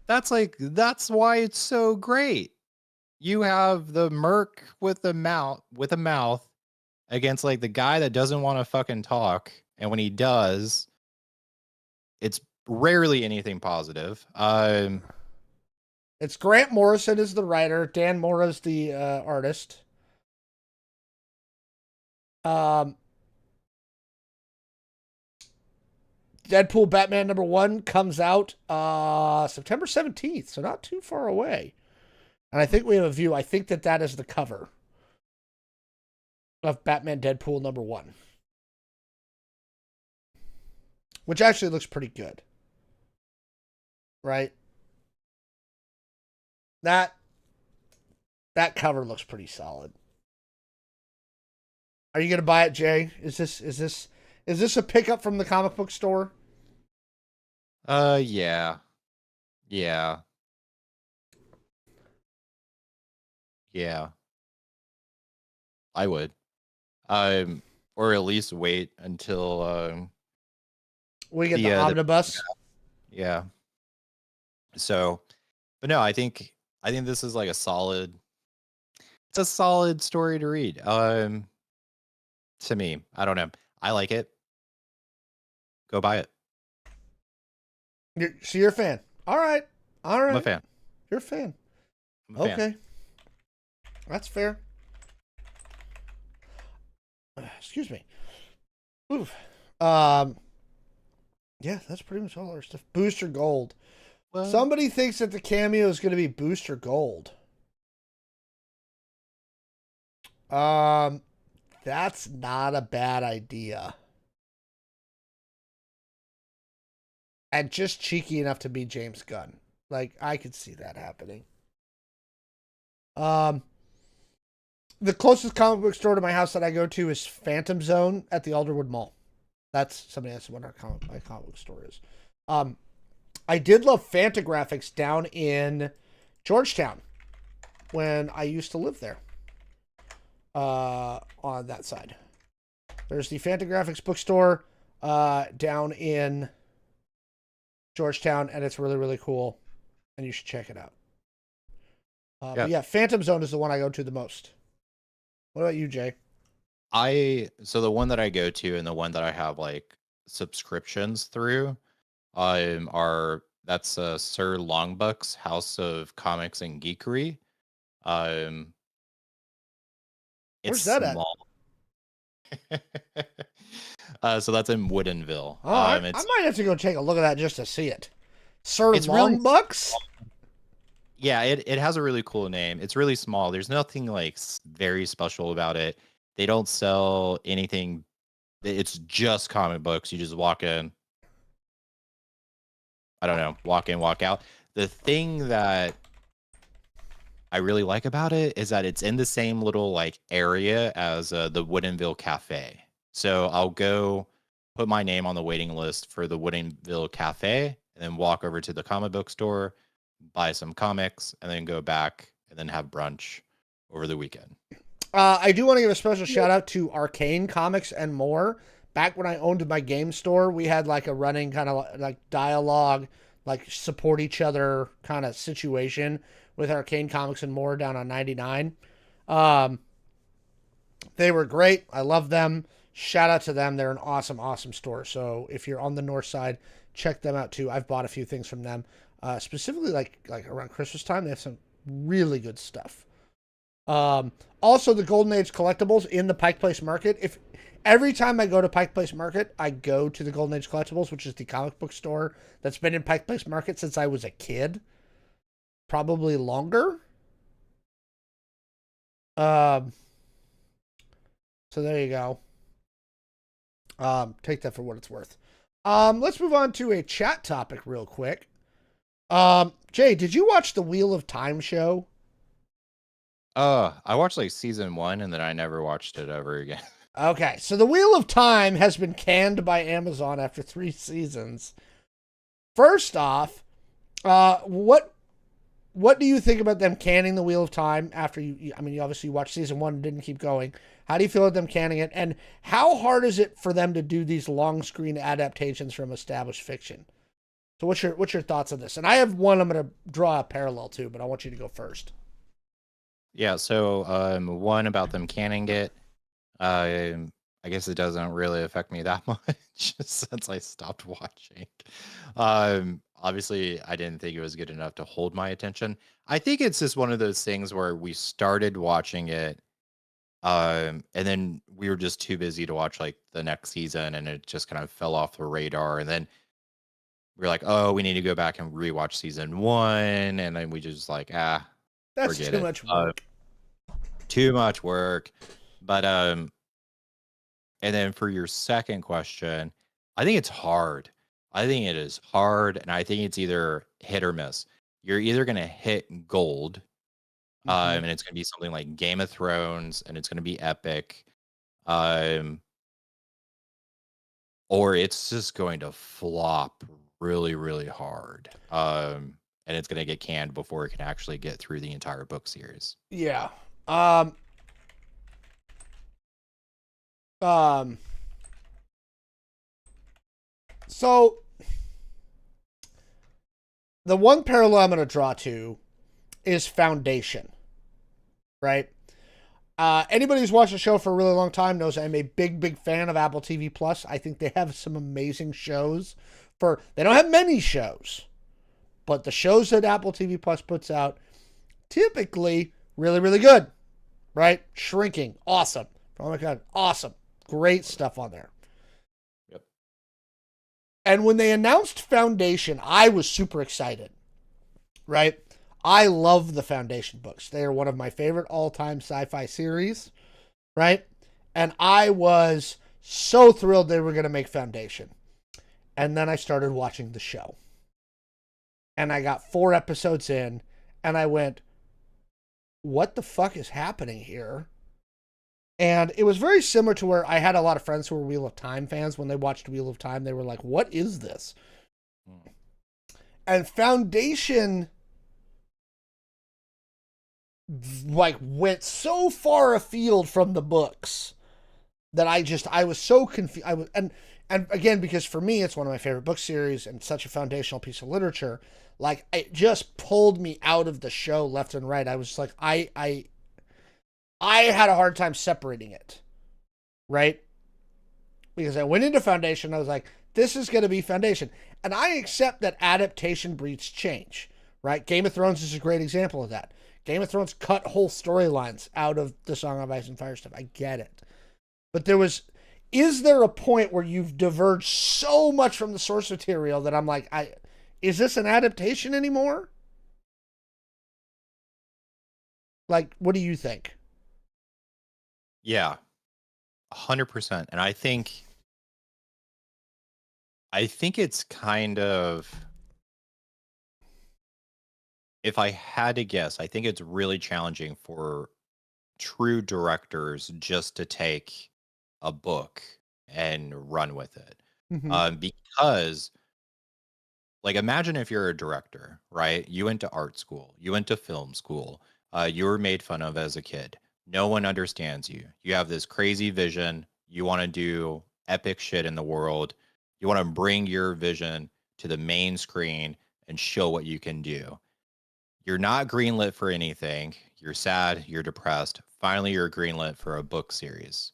That's why it's so great. You have the merc with a mouth against like the guy that doesn't want to fucking talk, and when he does, it's rarely anything positive. It's Grant Morrison is the writer, Dan Mora's the artist. Deadpool Batman #1 comes out September 17th, so not too far away. And I think we have a view. I think that is the cover of Batman Deadpool #1. Which actually looks pretty good. Right? That cover looks pretty solid. Are you going to buy it, Jay? Is this a pickup from the comic book store? Yeah. Yeah, I would. Um, or at least wait until We get the the omnibus. yeah. So, but no, I think this is like a solid. It's a solid story to read. To me, I don't know. I like it. Go buy it. So you're a fan. All right. All I'm a right. fan. You're a fan. I'm a fan. Okay. That's fair. Excuse me. Oof. Um, yeah, that's pretty much all our stuff. Booster Gold. Well, Somebody thinks that the cameo is going to be Booster Gold. Um, that's not a bad idea. And just cheeky enough to be James Gunn. Like, I could see that happening. Um, the closest comic book store to my house that I go to is Phantom Zone at the Alderwood Mall. That's something that's what my comic book store is. Um, I did love Fantagraphics down in Georgetown when I used to live there. On that side, there's the Fantagraphics bookstore down in Georgetown, and it's really really cool, and you should check it out. yeah. But yeah, Phantom Zone is the one I go to the most. What about you, Jay? So the one that I go to and the one that I have like subscriptions through are that's Sir Longbuck's House of Comics and Geekery. Um it's Where's that at? small. So that's in Woodinville. Oh, I might have to go take a look at that just to see it. Sir It's really Longbucks? yeah, it has a really cool name. It's really small. There's nothing like very special about it. They don't sell anything. It's just comic books. You just walk in. I don't know, walk in, walk out. The thing that I really like about it is that it's in the same little like area as the Woodinville Cafe. So I'll go put my name on the waiting list for the Woodinville Cafe and then walk over to the comic book store, buy some comics, and then go back and then have brunch over the weekend. I do want to give a special shout out to Arcane Comics and More. Back when I owned my game store, we had like a running kind of like dialogue, like support each other kind of situation with Arcane Comics and More down on 99. Um, they were great. I love them. Shout out to them. They're an awesome, awesome store. So if you're on the north side, check them out too. I've bought a few things from them, specifically like around Christmas time. They have some really good stuff. Also, the Golden Age collectibles in the Pike Place Market. If every time I go to Pike Place Market, I go to the Golden Age collectibles, which is the comic book store that's been in Pike Place Market since I was a kid, probably longer. Um, so there you go. Take that for what it's worth. Let's move on to a chat topic real quick. Jay, did you watch the Wheel of Time show? I watched like season 1 and then I never watched it ever again. Okay, so the Wheel of Time has been canned by Amazon after 3 seasons. First off, what do you think about them canning the Wheel of Time after you? I mean, you obviously watched season 1 and didn't keep going. How do you feel about them canning it? And how hard is it for them to do these long screen adaptations from established fiction? So what's your thoughts on this? And I have one I'm going to draw a parallel to, but I want you to go first. Yeah, so one about them canning it. I guess it doesn't really affect me that much since I stopped watching. Obviously, I didn't think it was good enough to hold my attention. I think it's just one of those things where we started watching it, and then we were just too busy to watch like the next season, and it just kind of fell off the radar. And then we were like, oh, we need to go back and rewatch season 1, and then we just like, That's forget too it. much work. Too much work. But and then for your second question, I think it's hard. I think it is hard, and I think it's either hit or miss. You're either gonna hit gold, Mhm. and it's gonna be something like Game of Thrones, and it's gonna be epic, um, or it's just going to flop really, really hard, and it's gonna get canned before it can actually get through the entire book series. Yeah. Um, um, so the one parallel I'm going to draw to is Foundation, right? Anybody who's watched the show for a really long time knows I'm a big, big fan of Apple TV Plus. I think they have some amazing shows. They don't have many shows, but the shows that Apple TV Plus puts out typically really, really good, right? Shrinking, awesome. Oh my god, awesome, great stuff on there. Yep. And when they announced Foundation, I was super excited, right? I love the Foundation books. They are one of my favorite all-time sci-fi series, right? And I was so thrilled they were going to make Foundation. And then I started watching the show. And I got 4 episodes in, and I went, what the fuck is happening here? And it was very similar to where I had a lot of friends who were Wheel of Time fans. When they watched Wheel of Time, they were like, what is this? And Foundation like went so far afield from the books that I was so confused. And again, because for me, it's one of my favorite book series and such a foundational piece of literature. Like, it just pulled me out of the show left and right. I was like, I had a hard time separating it, right? Because I went into Foundation, I was like, this is going to be Foundation. And I accept that adaptation breeds change, right? Game of Thrones is a great example of that. Game of Thrones cut whole storylines out of the Song of Ice and Fire stuff. I get it. But is there a point where you've diverged so much from the source material that I'm like, is this an adaptation anymore? Like, what do you think? Yeah, 100%. And I think it's kind of, if I had to guess, I think it's really challenging for true directors just to take a book and run with it. Mm-hmm. Because, like, imagine if you're a director, right? You went to art school, you went to film school, you were made fun of as a kid. No one understands you. You have this crazy vision. You want to do epic shit in the world. You want to bring your vision to the main screen and show what you can do. You're not greenlit for anything. You're sad. You're depressed. Finally, you're greenlit for a book series.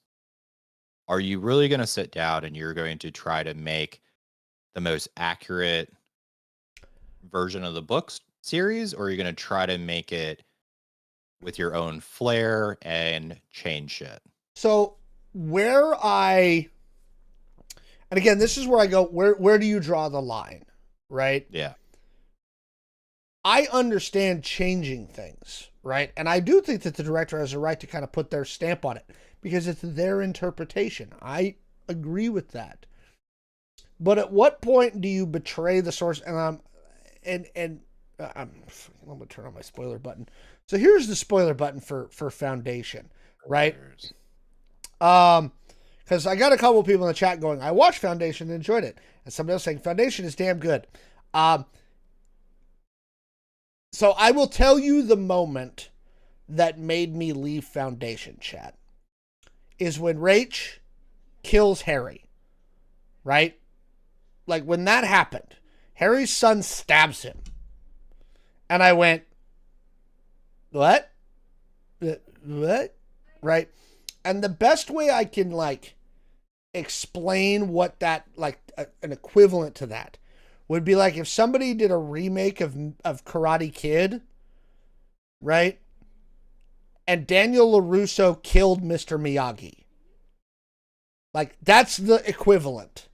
Are you really going to sit down and you're going to try to make the most accurate version of the book series, or are you going to try to make it with your own flair and change shit? So and again, this is where I go, where do you draw the line, right? Yeah. I understand changing things, right? And I do think that the director has a right to kind of put their stamp on it because it's their interpretation. I agree with that. But at what point do you betray the source? And I'm going to turn on my spoiler button. So here's the spoiler button for Foundation, right? Because I got a couple of people in the chat going, I watched Foundation and enjoyed it. And somebody else saying, Foundation is damn good. So I will tell you the moment that made me leave Foundation, chat, is when Rach kills Harry, right? Like, when that happened, Harry's son stabs him. And I went, what? What? Right? And the best way I can, like, explain what that, like, an equivalent to that would be like if somebody did a remake of Karate Kid, right? And Daniel LaRusso killed Mr. Miyagi. Like, that's the equivalent.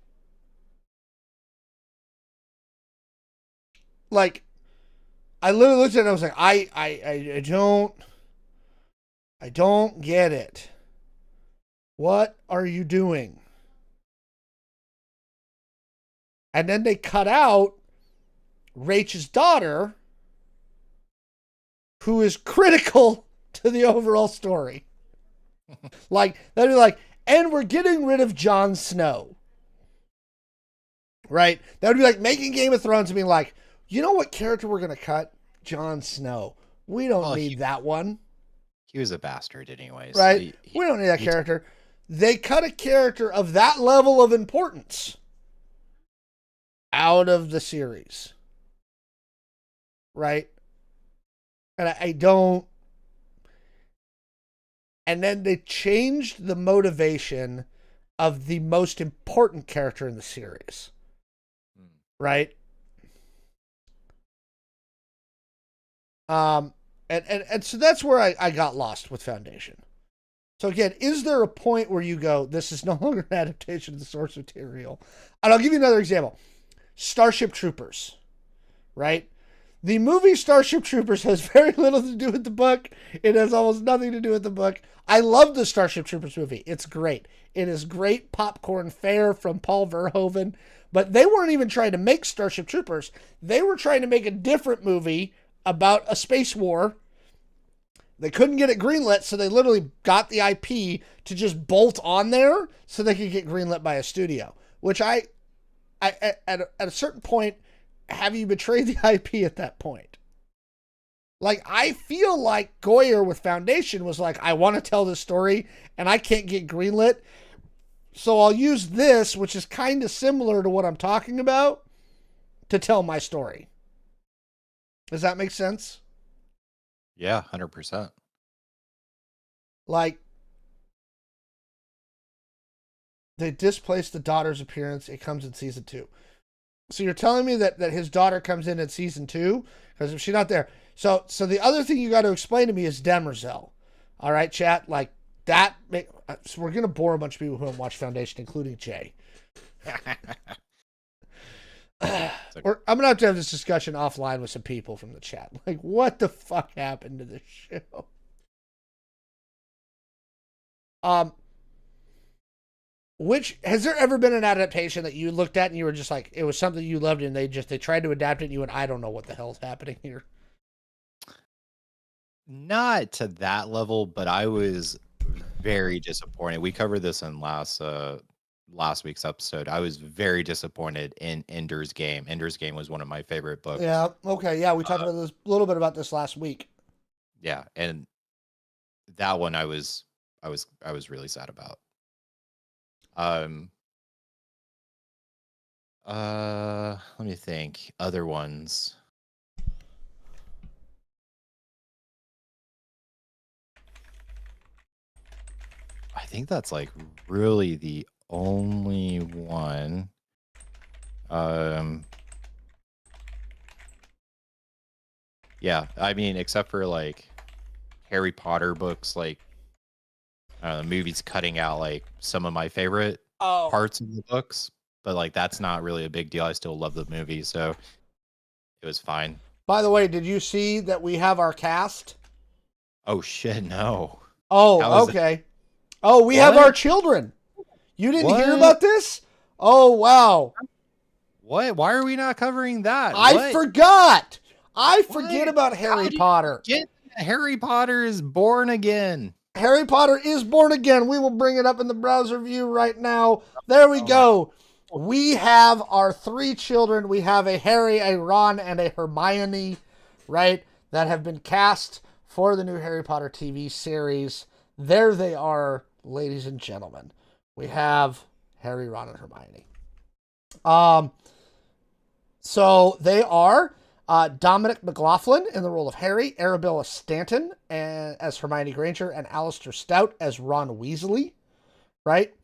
Like, I literally looked at it and I was like, I don't get it. What are you doing? And then they cut out Rachel's daughter, who is critical to the overall story. Like, they'd be like, and we're getting rid of Jon Snow. Right? That would be like making Game of Thrones and being like, you know what character we're going to cut? Jon Snow. We don't need that one. he was a bastard anyways. Right? We don't need that character. They cut a character of that level of importance out of the series. Right? And I don't. And then they changed the motivation of the most important character in the series. Right? And so that's where I got lost with Foundation. So again, is there a point where you go, this is no longer an adaptation of the source material? And I'll give you another example. Starship Troopers, right? The movie Starship Troopers has very little to do with the book. It has almost nothing to do with the book. I love the Starship Troopers movie. It's great. It is great popcorn fare from Paul Verhoeven. But they weren't even trying to make Starship Troopers. They were trying to make a different movie about a space war. They couldn't get it greenlit, so they literally got the IP to just bolt on there so they could get greenlit by a studio. Which I at a certain point, have you betrayed the IP at that point? Like, I feel like Goyer with Foundation was like, I want to tell this story, and I can't get greenlit, so I'll use this, which is kind of similar to what I'm talking about, to tell my story. Does that make sense? Yeah, 100%. Like, they displaced the daughter's appearance. It comes in season 2. So you're telling me that his daughter comes in season 2? Because if she's not there. So the other thing you got to explain to me is Demerzel. All right, chat? Like, that. So we're going to bore a bunch of people who haven't watched Foundation, including Jay. I'm going to have this discussion offline with some people from the chat. Like, what the fuck happened to this show? Which, has there ever been an adaptation that you looked at and you were just like, it was something you loved and they tried to adapt it and you went, I don't know what the hell's happening here? Not to that level, but I was very disappointed. We covered this in last week's episode. I was very disappointed in Ender's Game. Ender's Game was one of my favorite books. Yeah. Okay. Yeah, we talked about this a little bit about this last week. Yeah, and that one I was really sad about. Let me think. Other ones. I think that's like really the only one. Yeah, I mean, except for like Harry Potter books, like movies cutting out like some of my favorite parts of the books, but like that's not really a big deal. I still love the movie, so it was fine. By the way, did you see that we have our cast? Oh shit, no. Oh, okay. Oh, we have our children. You didn't hear about this? Oh, wow. What? Why are we not covering that? I forgot. I forget about Harry Potter. Harry Potter is born again. Harry Potter is born again. We will bring it up in the browser view right now. There we go. We have our 3 children. We have a Harry, a Ron, and a Hermione, right, that have been cast for the new Harry Potter TV series. There they are, ladies and gentlemen. We have Harry, Ron, and Hermione. So they are Dominic McLaughlin in the role of Harry, Arabella Stanton as Hermione Granger, and Alistair Stout as Ron Weasley, right?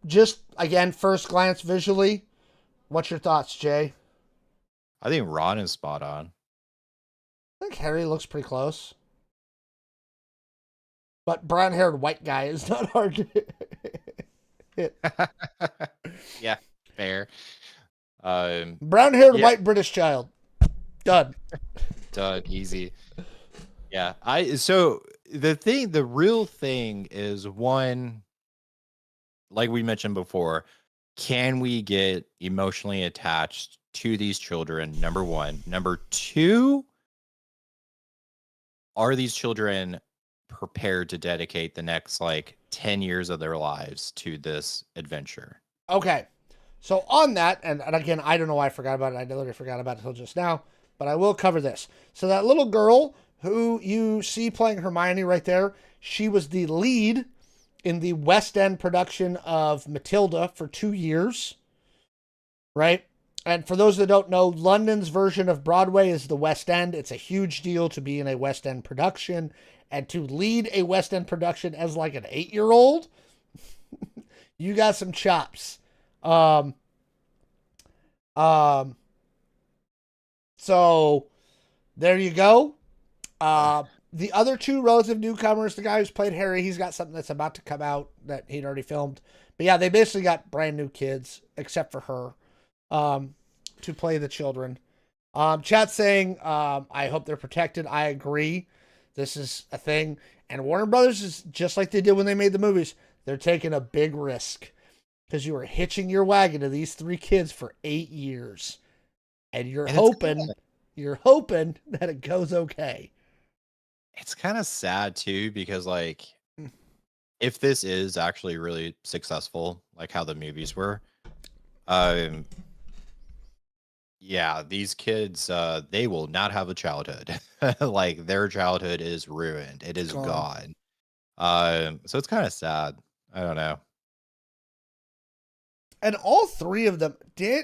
Just, again, first glance visually, what's your thoughts, Jay? I think Ron is spot on. I think Harry looks pretty close. But brown-haired white guy is not hard to hit. Yeah, fair. Brown-haired white British child. Done. Done. Easy. Yeah. So the real thing is, one, like we mentioned before, can we get emotionally attached to these children? Number one. Number two, are these children prepared to dedicate the next 10 years of their lives to this adventure? Okay. So on that, and again, I don't know why I forgot about it. I literally forgot about it until just now, but I will cover this. So that little girl who you see playing Hermione right there, she was the lead in the West End production of Matilda for 2 years, right? And for those that don't know, London's version of Broadway is the West End. It's a huge deal to be in a West End production and to lead a West End production as like an 8-year-old. You got some chops. Um, um, so there you go. The other two relative newcomers, the guy who's played Harry, he's got something that's about to come out that he'd already filmed. But yeah, they basically got brand new kids, except for her, to play the children. Chat saying, I hope they're protected. I agree. This is a thing. And Warner Brothers is just like they did when they made the movies. They're taking a big risk because you were hitching your wagon to these 3 kids for 8 years. And you're hoping that it goes okay. It's kind of sad too, because like, if this is actually really successful, like how the movies were, yeah, these kids, they will not have a childhood. Like their childhood is ruined. It is gone. So it's kind of sad. I don't know. And all 3 of them,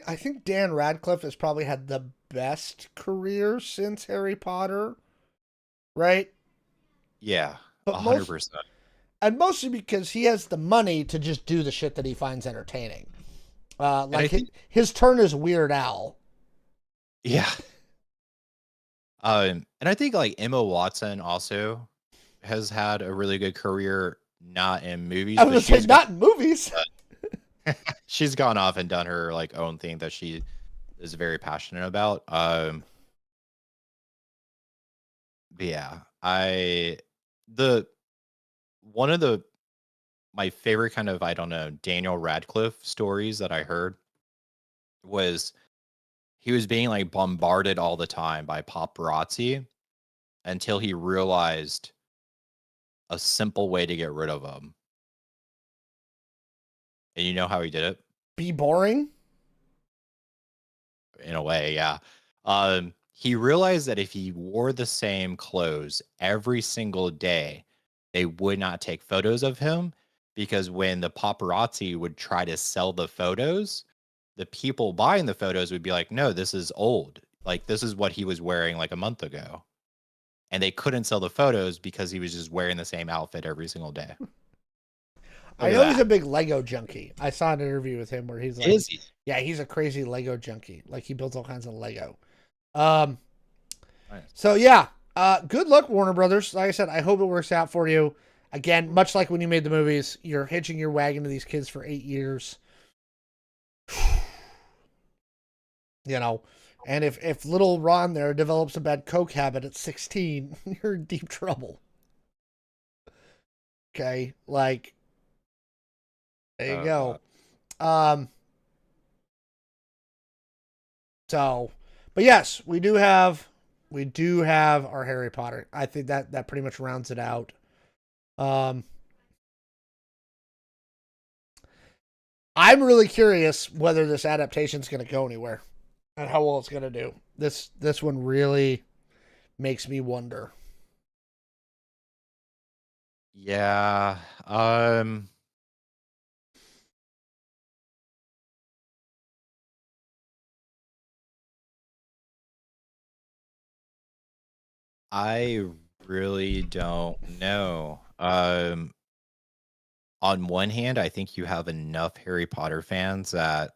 I think Dan Radcliffe has probably had the best career since Harry Potter, right? Yeah, But 100%. And mostly because he has the money to just do the shit that he finds entertaining. Like his turn is Weird Al. Yeah. And I think like Emma Watson also has had a really good career, not in movies. I was going to say, not in movies. She's gone off and done her like own thing that she is very passionate about. But yeah, one of my favorite kind of, I don't know, Daniel Radcliffe stories that I heard was he was being like bombarded all the time by paparazzi until he realized a simple way to get rid of them. And you know how he did it? Be boring? In a way, yeah. He realized that if he wore the same clothes every single day, they would not take photos of him, because when the paparazzi would try to sell the photos, the people buying the photos would be like, no, this is old. Like, this is what he was wearing like a month ago. And they couldn't sell the photos because he was just wearing the same outfit every single day. I know he's a big Lego junkie. I saw an interview with him where he's like, is he? Yeah, he's a crazy Lego junkie. Like he builds all kinds of Lego. Nice. So yeah, good luck, Warner Brothers. Like I said, I hope it works out for you. Again, much like when you made the movies, you're hitching your wagon to these kids for 8 years. You know, and if little Ron there develops a bad coke habit at 16, you're in deep trouble. Okay, like there you go. So, but yes, we do have our Harry Potter. I think that pretty much rounds it out. I'm really curious whether this adaptation is going to go anywhere and how well it's going to do. This one really makes me wonder. Yeah. I really don't know. On one hand, I think you have enough Harry Potter fans that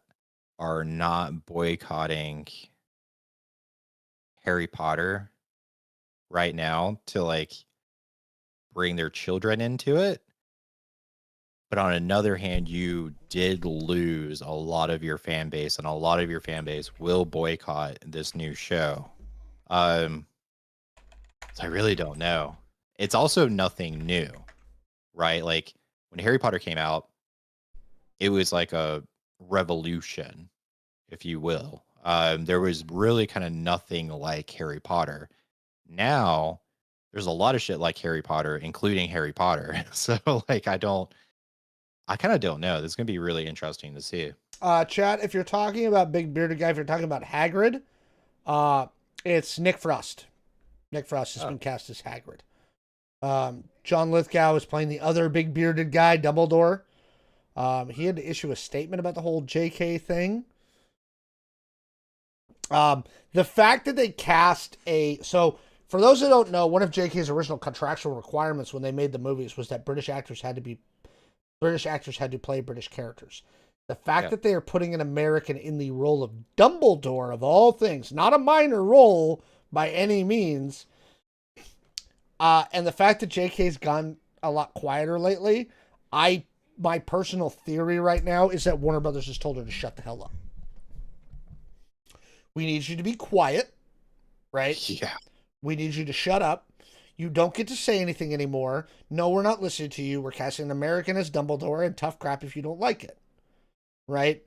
are not boycotting Harry Potter right now to like bring their children into it. But on another hand, you did lose a lot of your fan base, and a lot of your fan base will boycott this new show. So I really don't know. It's also nothing new, right? Like when Harry Potter came out, it was like a revolution, if you will. There was really kind of nothing like Harry Potter. Now there's a lot of shit like Harry Potter, including Harry Potter. So like I kind of don't know. This is gonna be really interesting to see. Chad, if you're talking about big bearded guy, if you're talking about Hagrid, it's Nick Frost. Nick Frost has Oh. been cast as Hagrid. John Lithgow is playing the other big bearded guy, Dumbledore. He had to issue a statement about the whole JK thing. The fact that they cast so for those who don't know, one of JK's original contractual requirements when they made the movies was that British actors had to play British characters. The fact that they are putting an American in the role of Dumbledore, of all things, not a minor role by any means, and the fact that JK's gone a lot quieter lately, my personal theory right now is that Warner Brothers has told her to shut the hell up. We need you to be quiet, right? Yeah. We need you to shut up. You don't get to say anything anymore. No, we're not listening to you. We're casting an American as Dumbledore, and tough crap if you don't like it. Right?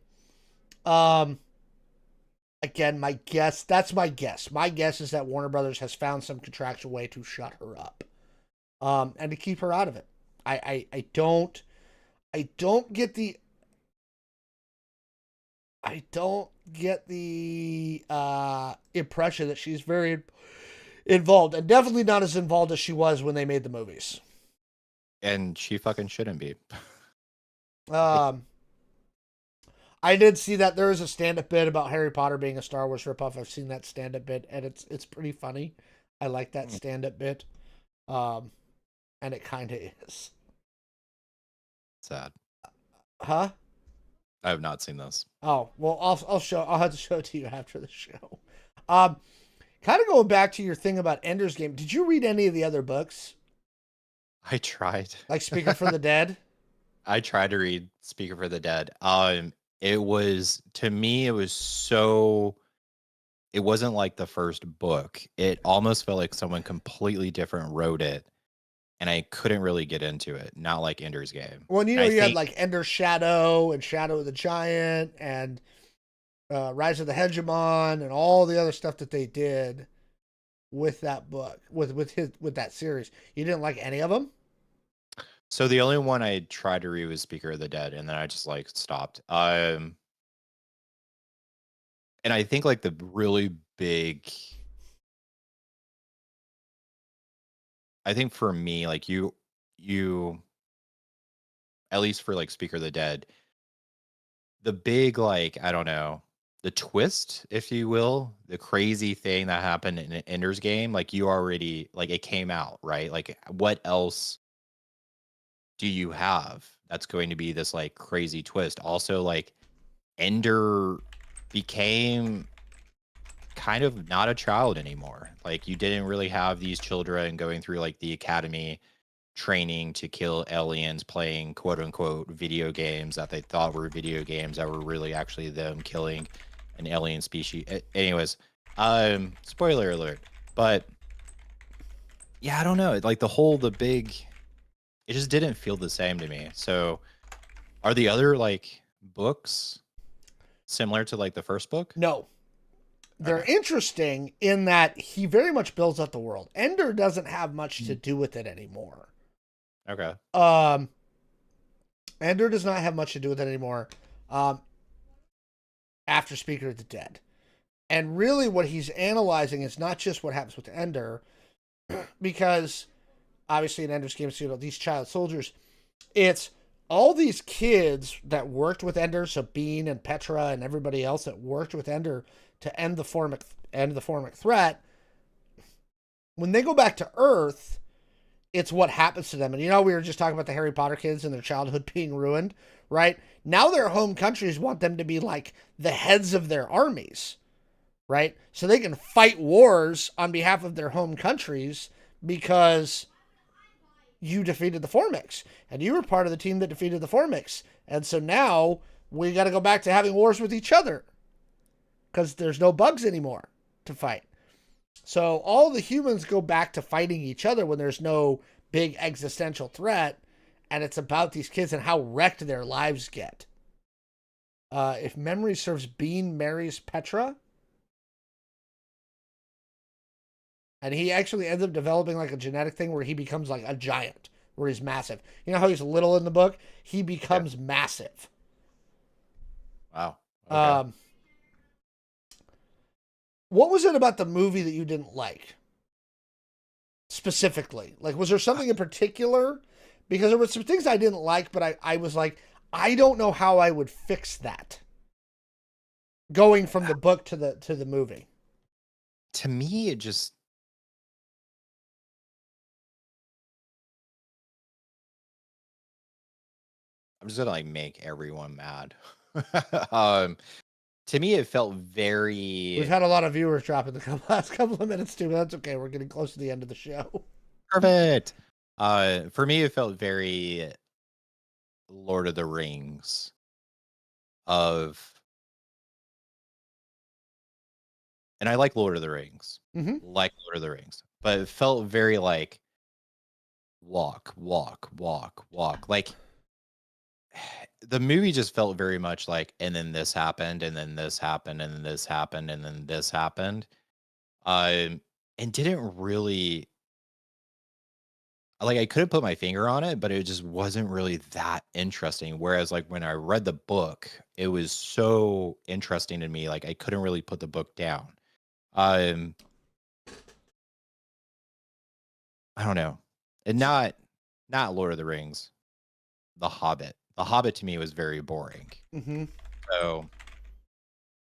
Again, that's my guess. My guess is that Warner Brothers has found some contractual way to shut her up. And to keep her out of it. I don't get the impression that she's very involved, and definitely not as involved as she was when they made the movies. And she fucking shouldn't be. I did see that there is a stand-up bit about Harry Potter being a Star Wars ripoff. I've seen that stand-up bit, and it's pretty funny. I like that stand-up bit. And it kind of is. Sad. Huh? I have not seen this. Oh, well, I'll have to show it to you after the show. Kind of going back to your thing about Ender's Game. Did you read any of the other books? I tried. Like Speaker for the Dead? I tried to read Speaker for the Dead. It was, to me, it wasn't like the first book. It almost felt like someone completely different wrote it, and I couldn't really get into it. Not like Ender's Game. Well, you had like Ender's Shadow and Shadow of the Giant and Rise of the Hegemon and all the other stuff that they did with that book, with that series. You didn't like any of them? So the only one I tried to read was Speaker of the Dead, and then I just like stopped. And I think like the really big, I think for me, like you, at least for like Speaker of the Dead, the big, like, I don't know, the twist, if you will, the crazy thing that happened in an Ender's Game, like you already, like it came out, right? Like what else do you have that's going to be this like crazy twist? Also, like Ender became kind of not a child anymore. Like you didn't really have these children going through like the academy training to kill aliens, playing quote unquote video games that they thought were video games that were really actually them killing an alien species. Anyways, spoiler alert. But yeah, I don't know. Like it just didn't feel the same to me. So are the other like books similar to like the first book? No. They're interesting in that he very much builds up the world. Ender doesn't have much to do with it anymore. Okay. Ender does not have much to do with it anymore. After Speaker of the Dead. And really what he's analyzing is not just what happens with Ender, because obviously in Ender's Game, these child soldiers, it's all these kids that worked with Ender, so Bean and Petra and everybody else that worked with Ender to end the Formic threat. When they go back to Earth, it's what happens to them. And we were just talking about the Harry Potter kids and their childhood being ruined, right? Now their home countries want them to be like the heads of their armies, right? So they can fight wars on behalf of their home countries because you defeated the Formics and you were part of the team that defeated the Formics. And so now we got to go back to having wars with each other because there's no bugs anymore to fight. So all the humans go back to fighting each other when there's no big existential threat, and it's about these kids and how wrecked their lives get. If memory serves, Bean marries Petra, and he actually ends up developing like a genetic thing where he becomes like a giant, where he's massive. You know how he's little in the book? He becomes massive. Wow. Okay. What was it about the movie that you didn't like? specifically? Like, was there something in particular? Because there were some things I didn't like, but I was like, I don't know how I would fix that. Going from the book to the movie. To me, it just I'm just gonna like make everyone mad. um, to me, it felt We've very had a lot of viewers drop in the last couple of minutes too, but that's okay. We're getting close to the end of the show. perfect. For me, it felt very Lord of the Rings of, and I like Lord of the Rings, Mm-hmm. like Lord of the Rings, but it felt very like walk, walk, walk, walk. Like the movie just felt very much like, and then this happened, and then this happened, and then this happened, and then this happened. And didn't really like I couldn't put my finger on it, but it just wasn't really that interesting. Whereas like when I read the book, it was so interesting to me. Like I couldn't really put the book down. Um, I don't know. And not Lord of the Rings, The Hobbit. The Hobbit to me was very boring. Mm-hmm. So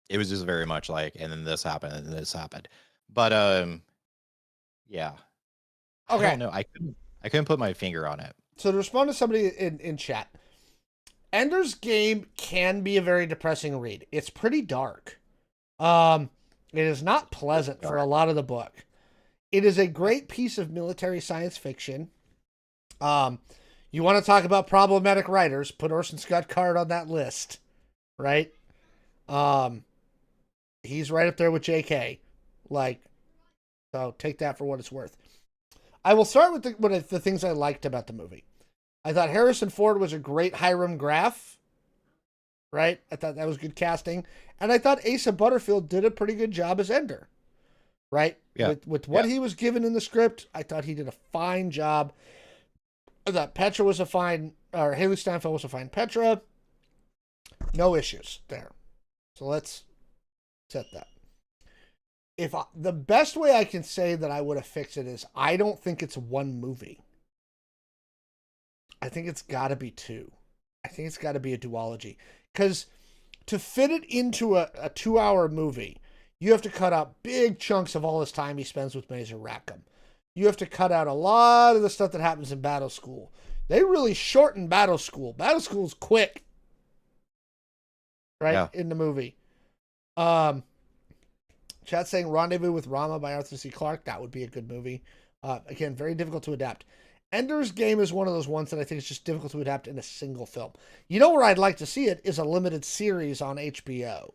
it was just very much like, and then this happened, and then this happened. But yeah. I Okay. don't know. I couldn't put my finger on it. So to respond to somebody in chat, Ender's Game can be a very depressing read. It's pretty dark. It is not pleasant for a lot of the book. It is a great piece of military science fiction. You want to talk about problematic writers? Put Orson Scott Card on that list, right? He's right up there with J.K. Like, so take that for what it's worth. I will start with the things I liked about the movie. I thought Harrison Ford was a great Hiram Graff, right? I thought that was good casting. And I thought Asa Butterfield did a pretty good job as Ender, right? Yeah. With what he was given in the script, I thought he did a fine job. I thought Petra was a fine, or Haley Steinfeld was a fine Petra. No issues there. So let's set that. The best way I can say that I would have fixed it is I don't think it's one movie. I think it's got to be two. I think it's got to be a duology. Because to fit it into a 2-hour movie, you have to cut out big chunks of all his time he spends with Mazer Rackham. You have to cut out a lot of the stuff that happens in Battle School. They really shorten Battle School. Battle School's quick, right? Yeah. In the movie. Chat saying Rendezvous with Rama by Arthur C. Clarke. That would be a good movie. Again, very difficult to adapt. Ender's Game is one of those ones that I think is just difficult to adapt in a single film. You know where I'd like to see it is a limited series on HBO.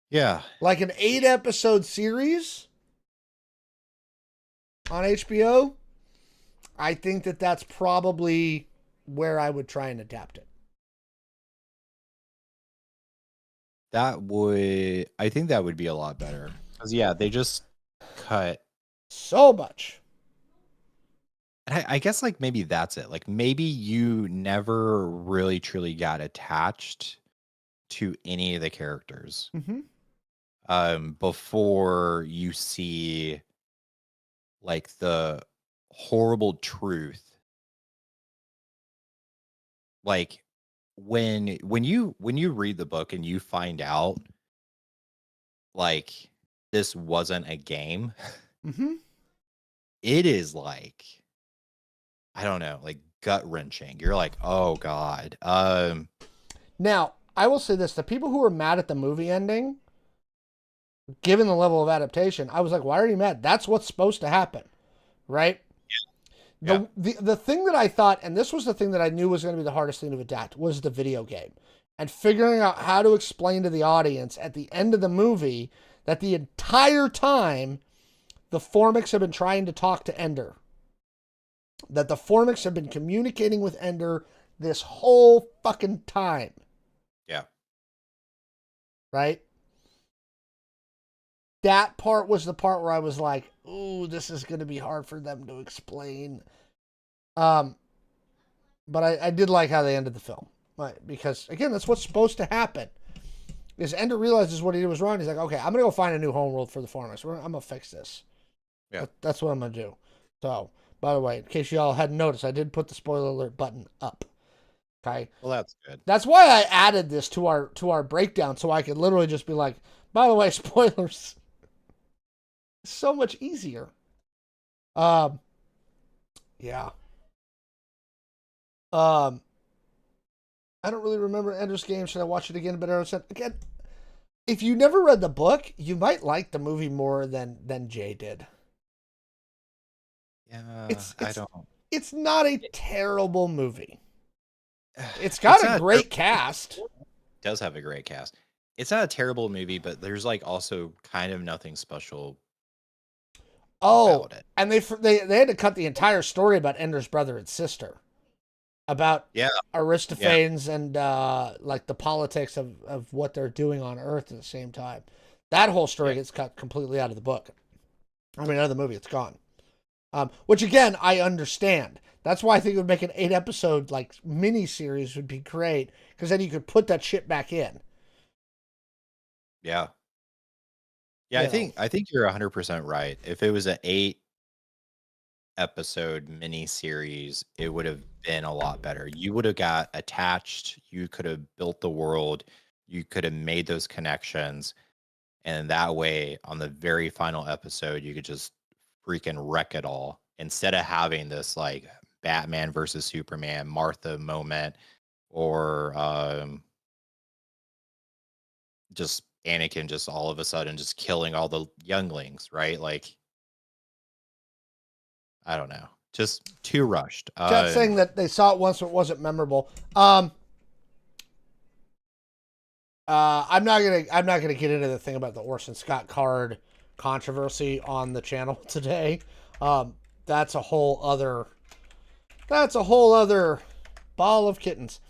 Yeah. Like an 8-episode series on HBO. I think that's probably where I would try and adapt it. I think that would be a lot better. Because, yeah, they just cut so much. And I guess like maybe that's it. Like maybe you never really truly got attached to any of the characters before you see like the horrible truth. Like when you read the book and you find out like this wasn't a game, it is like I don't know, like gut wrenching. You're like, oh god. Now, I will say this: the people who were mad at the movie ending, given the level of adaptation, I was like, why are you mad? That's what's supposed to happen, right? Yeah. The thing that I thought, and this was the thing that I knew was going to be the hardest thing to adapt, was the video game, and figuring out how to explain to the audience at the end of the movie that the entire time the Formics have been trying to talk to Ender. That the Formics have been communicating with Ender this whole fucking time. Yeah. Right? That part was the part where I was like, ooh, this is going to be hard for them to explain. But I did like how they ended the film. Right? Because, again, that's what's supposed to happen. Is Ender realizes what he did was wrong. He's like, okay, I'm going to go find a new homeworld for the Formics. I'm going to fix this. Yeah. That's what I'm gonna do. So, by the way, in case y'all hadn't noticed, I did put the spoiler alert button up. Okay, Well, that's good. that's why I added this to our breakdown, so I could literally just be like, by the way, spoilers. So much easier. Um, yeah. Um, I don't really remember Ender's Game. Should I watch it again? But I said again, if you never read the book, you might like the movie more than Jay did. Yeah, It's I it's don't. it's not a terrible movie. It's It's got a not a great cast. does have a great cast. It's not a terrible movie, but there's like also kind of nothing special Oh, about it. and they had to cut the entire story about Ender's brother and sister, about Yeah, yeah, Aristophanes and like the politics of what they're doing on Earth at the same time. That whole story yeah, gets cut completely out of the book. I mean, out of the movie, it's gone. Which again, I understand. That's why I think it would make an 8 episode like mini series would be great, because then you could put that shit back in. yeah, yeah. You I know. think I think you're 100% right. If it was an 8 episode mini series, it would have been a lot better. You would have got attached. You could have built the world. You could have made those connections, and that way, on the very final episode, you could just freaking wreck it all instead of having this like Batman versus Superman Martha moment, or just Anakin just all of a sudden just killing all the younglings, right? Like, I don't know, just too rushed. Chat saying that they saw it once, but it wasn't memorable. I'm not gonna get into the thing about the Orson Scott Card controversy on the channel today. Um, that's a whole other ball of kittens.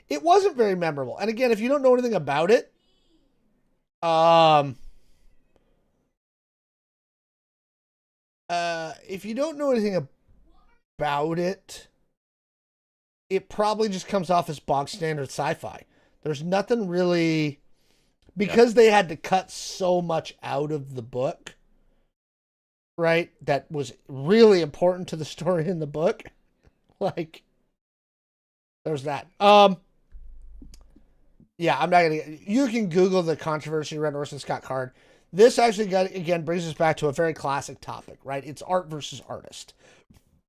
It wasn't very memorable, and again, if you don't know anything about it, if you don't know anything about it, it probably just comes off as bog standard sci-fi. There's nothing really, because they had to cut so much out of the book, right? That was really important to the story in the book. Like, there's that. Yeah, I'm not gonna. You can Google the controversy around Orson Scott Card. This actually again brings us back to a very classic topic, right? It's art versus artist,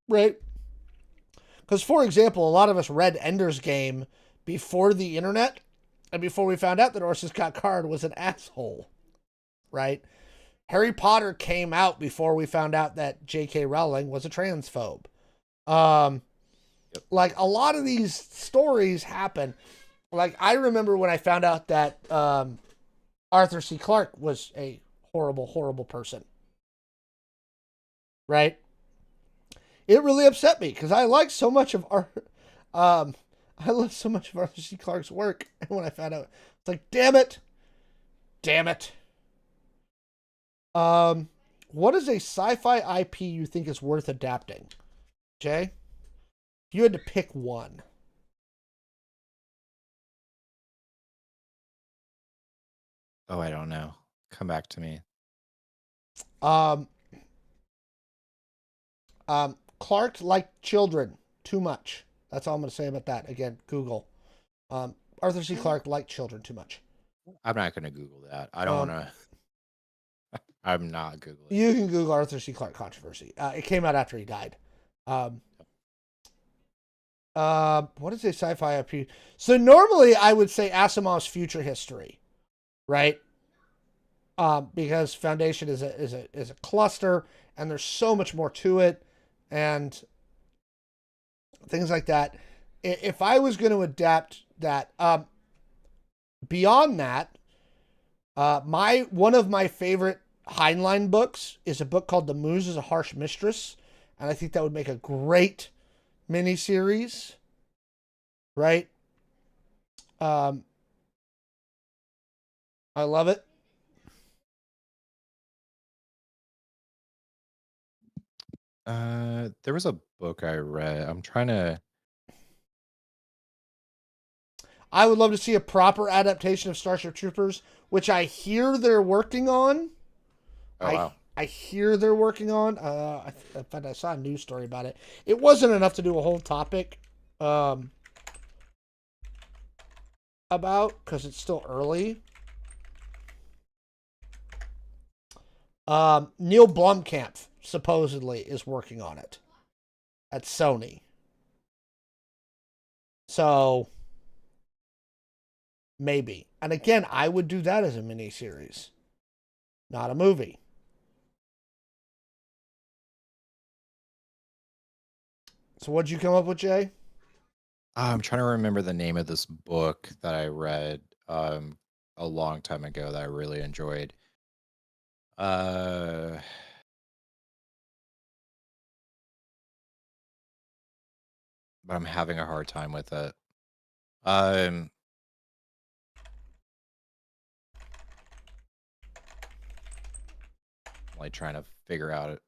right? Because, for example, a lot of us read Ender's Game before the internet and before we found out that Orson Scott Card was an asshole, right? Harry Potter came out before we found out that J.K. Rowling was a transphobe. Like, a lot of these stories happen. Like, I remember when I found out that Arthur C. Clarke was a horrible, horrible person, right? It really upset me because I like so much of I love so much of Arthur C. Clarke's work, and when I found out, it's like, damn it. What is a sci-fi IP you think is worth adapting, Jay? If you had to pick one. Oh, I don't know. Come back to me. Um, Clark liked children too much. That's all I'm going to say about that. Again, Google. Arthur C. Clarke liked children too much. I'm not going to Google that. I don't want to. I'm not Googling. You can Google Arthur C. Clarke controversy. It came out after he died. What is a sci-fi IP? So normally I would say Asimov's Future History, right? Because Foundation is a cluster, and there's so much more to it, and things like that. If I was going to adapt that, beyond that, one of my favorite Heinlein books is a book called The Muse is a Harsh Mistress, and I think that would make a great miniseries, right? I love it. There was a book I read. I'm trying to. I would love to see a proper adaptation of Starship Troopers, which I hear they're working on. Oh wow. I hear they're working on. In fact, I saw a news story about it. It wasn't enough to do a whole topic um, about because it's still early. Neil Blomkamp supposedly is working on it at Sony. So maybe. And again, I would do that as a miniseries, not a movie. So what'd you come up with, Jay? I'm trying to remember the name of this book that I read a long time ago that I really enjoyed. Uh, but I'm having a hard time with it. Um, like trying to figure out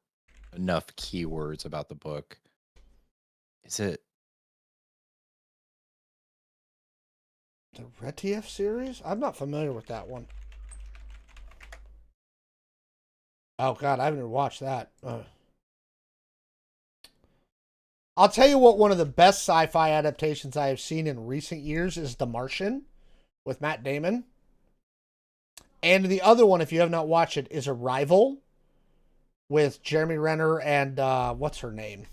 enough keywords about the book. Is it? The Retief series? I'm not familiar with that one. Oh God, I haven't even watched that. I'll tell you what, one of the best sci-fi adaptations I have seen in recent years is The Martian with Matt Damon. And the other one, if you have not watched it, is Arrival with Jeremy Renner and what's her name?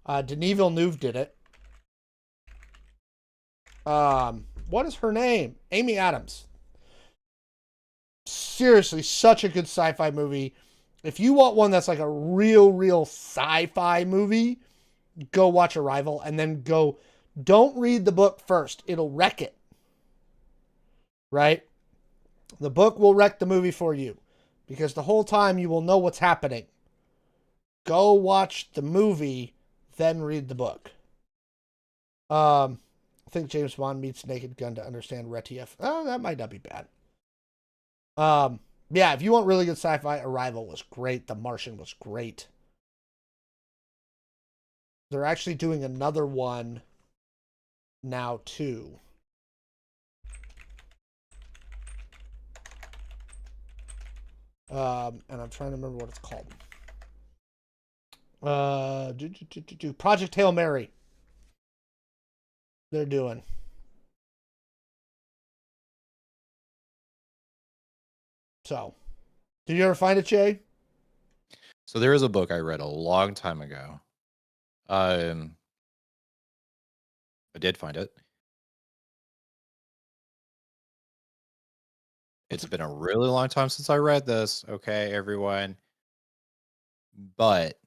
Denis Villeneuve did it. What is her name? Amy Adams. Seriously, such a good sci-fi movie. If you want one that's like a real sci-fi movie, go watch Arrival and then go. Don't read the book first. It'll wreck it. Right? The book will wreck the movie for you because the whole time you will know what's happening. Go watch the movie, then read the book. I think James Bond meets Naked Gun to understand Retief. Oh, that might not be bad. Yeah, if you want really good sci-fi, Arrival was great. The Martian was great. They're actually doing another one now too. And I'm trying to remember what it's called. Project Hail Mary. They're doing. So, did you ever find it, Jay? So there is a book I read a long time ago. I did find it. It's been a really long time since I read this. Okay, everyone. But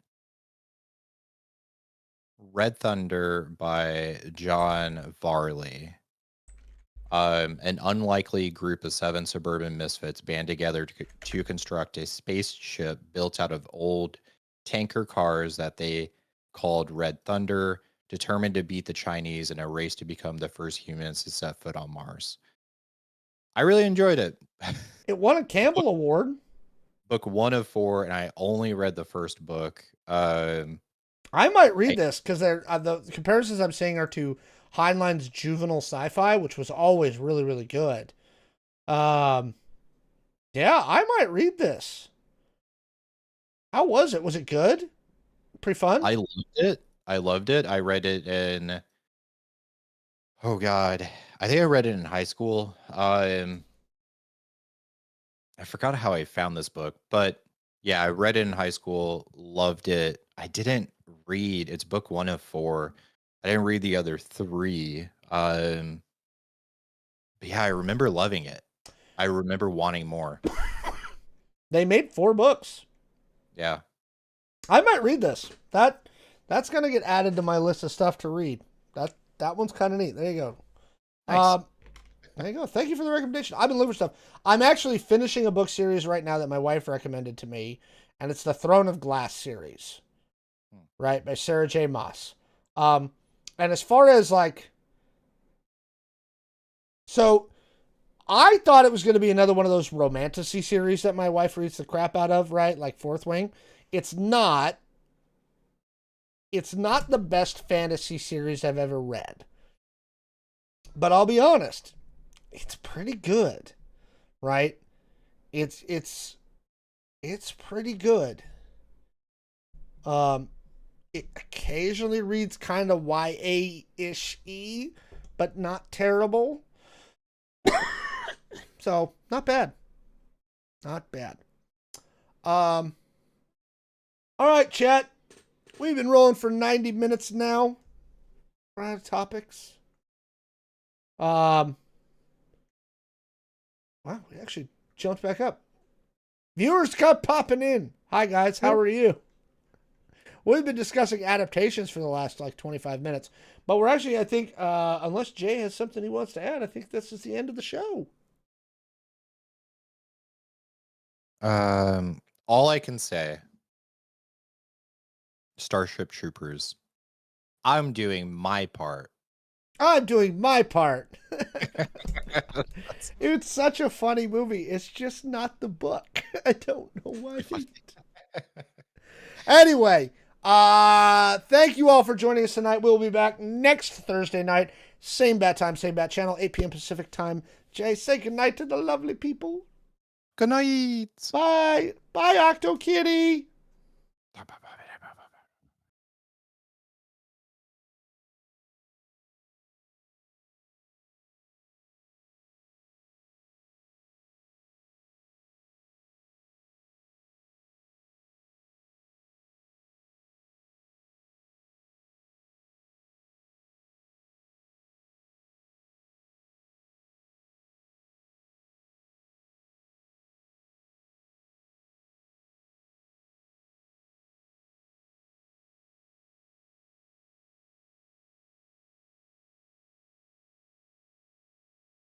Red Thunder by John Varley. An unlikely group of 7 suburban misfits band together to construct a spaceship built out of old tanker cars that they called Red Thunder, determined to beat the Chinese in a race to become the first humans to set foot on Mars. I really enjoyed it. It won a Campbell Award. Book 1 of 4, and I only read the first book. I might read this because the comparisons I'm seeing are to Heinlein's Juvenile Sci-Fi, which was always really good. Yeah, I might read this. How was it? Was it good? Pretty fun? I loved it. I read it in, oh God, I think I read it in high school. I forgot how I found this book, but yeah, I read it in high school, loved it. I didn't read, it's book 1 of 4. I didn't read the other 3. But yeah, I remember loving it. I remember wanting more. They made 4 books. Yeah. I might read this. That's gonna get added to my list of stuff to read. That one's kind of neat. There you go. Nice. There you go. Thank you for the recommendation. I've been looking for stuff. I'm actually finishing a book series right now that my wife recommended to me, and it's the Throne of Glass series, right, by Sarah J. Maas. And as far as like, so I thought it was going to be another one of those romantasy series that my wife reads the crap out of, right? Like Fourth Wing. It's not. It's not the best fantasy series I've ever read. But I'll be honest, it's pretty good, right? It's It's pretty good. Um, it occasionally reads kind of YA-ish, but not terrible. So not bad. Not bad. All right, chat. We've been rolling for 90 minutes now. We're out of topics. Wow, we actually jumped back up. Viewers kept popping in. Hi guys, how are you? We've been discussing adaptations for the last like 25 minutes, but we're actually, I think, unless Jay has something he wants to add, I think this is the end of the show. All I can say, Starship Troopers. I'm doing my part. I'm doing my part. It's such a funny movie. It's just not the book. I don't know why. Anyway, thank you all for joining us tonight. We'll be back next Thursday night. Same bat time, same bat channel, 8 p.m. Pacific time. Jay, say goodnight to the lovely people. Good night. Bye. Bye, Octo Kitty.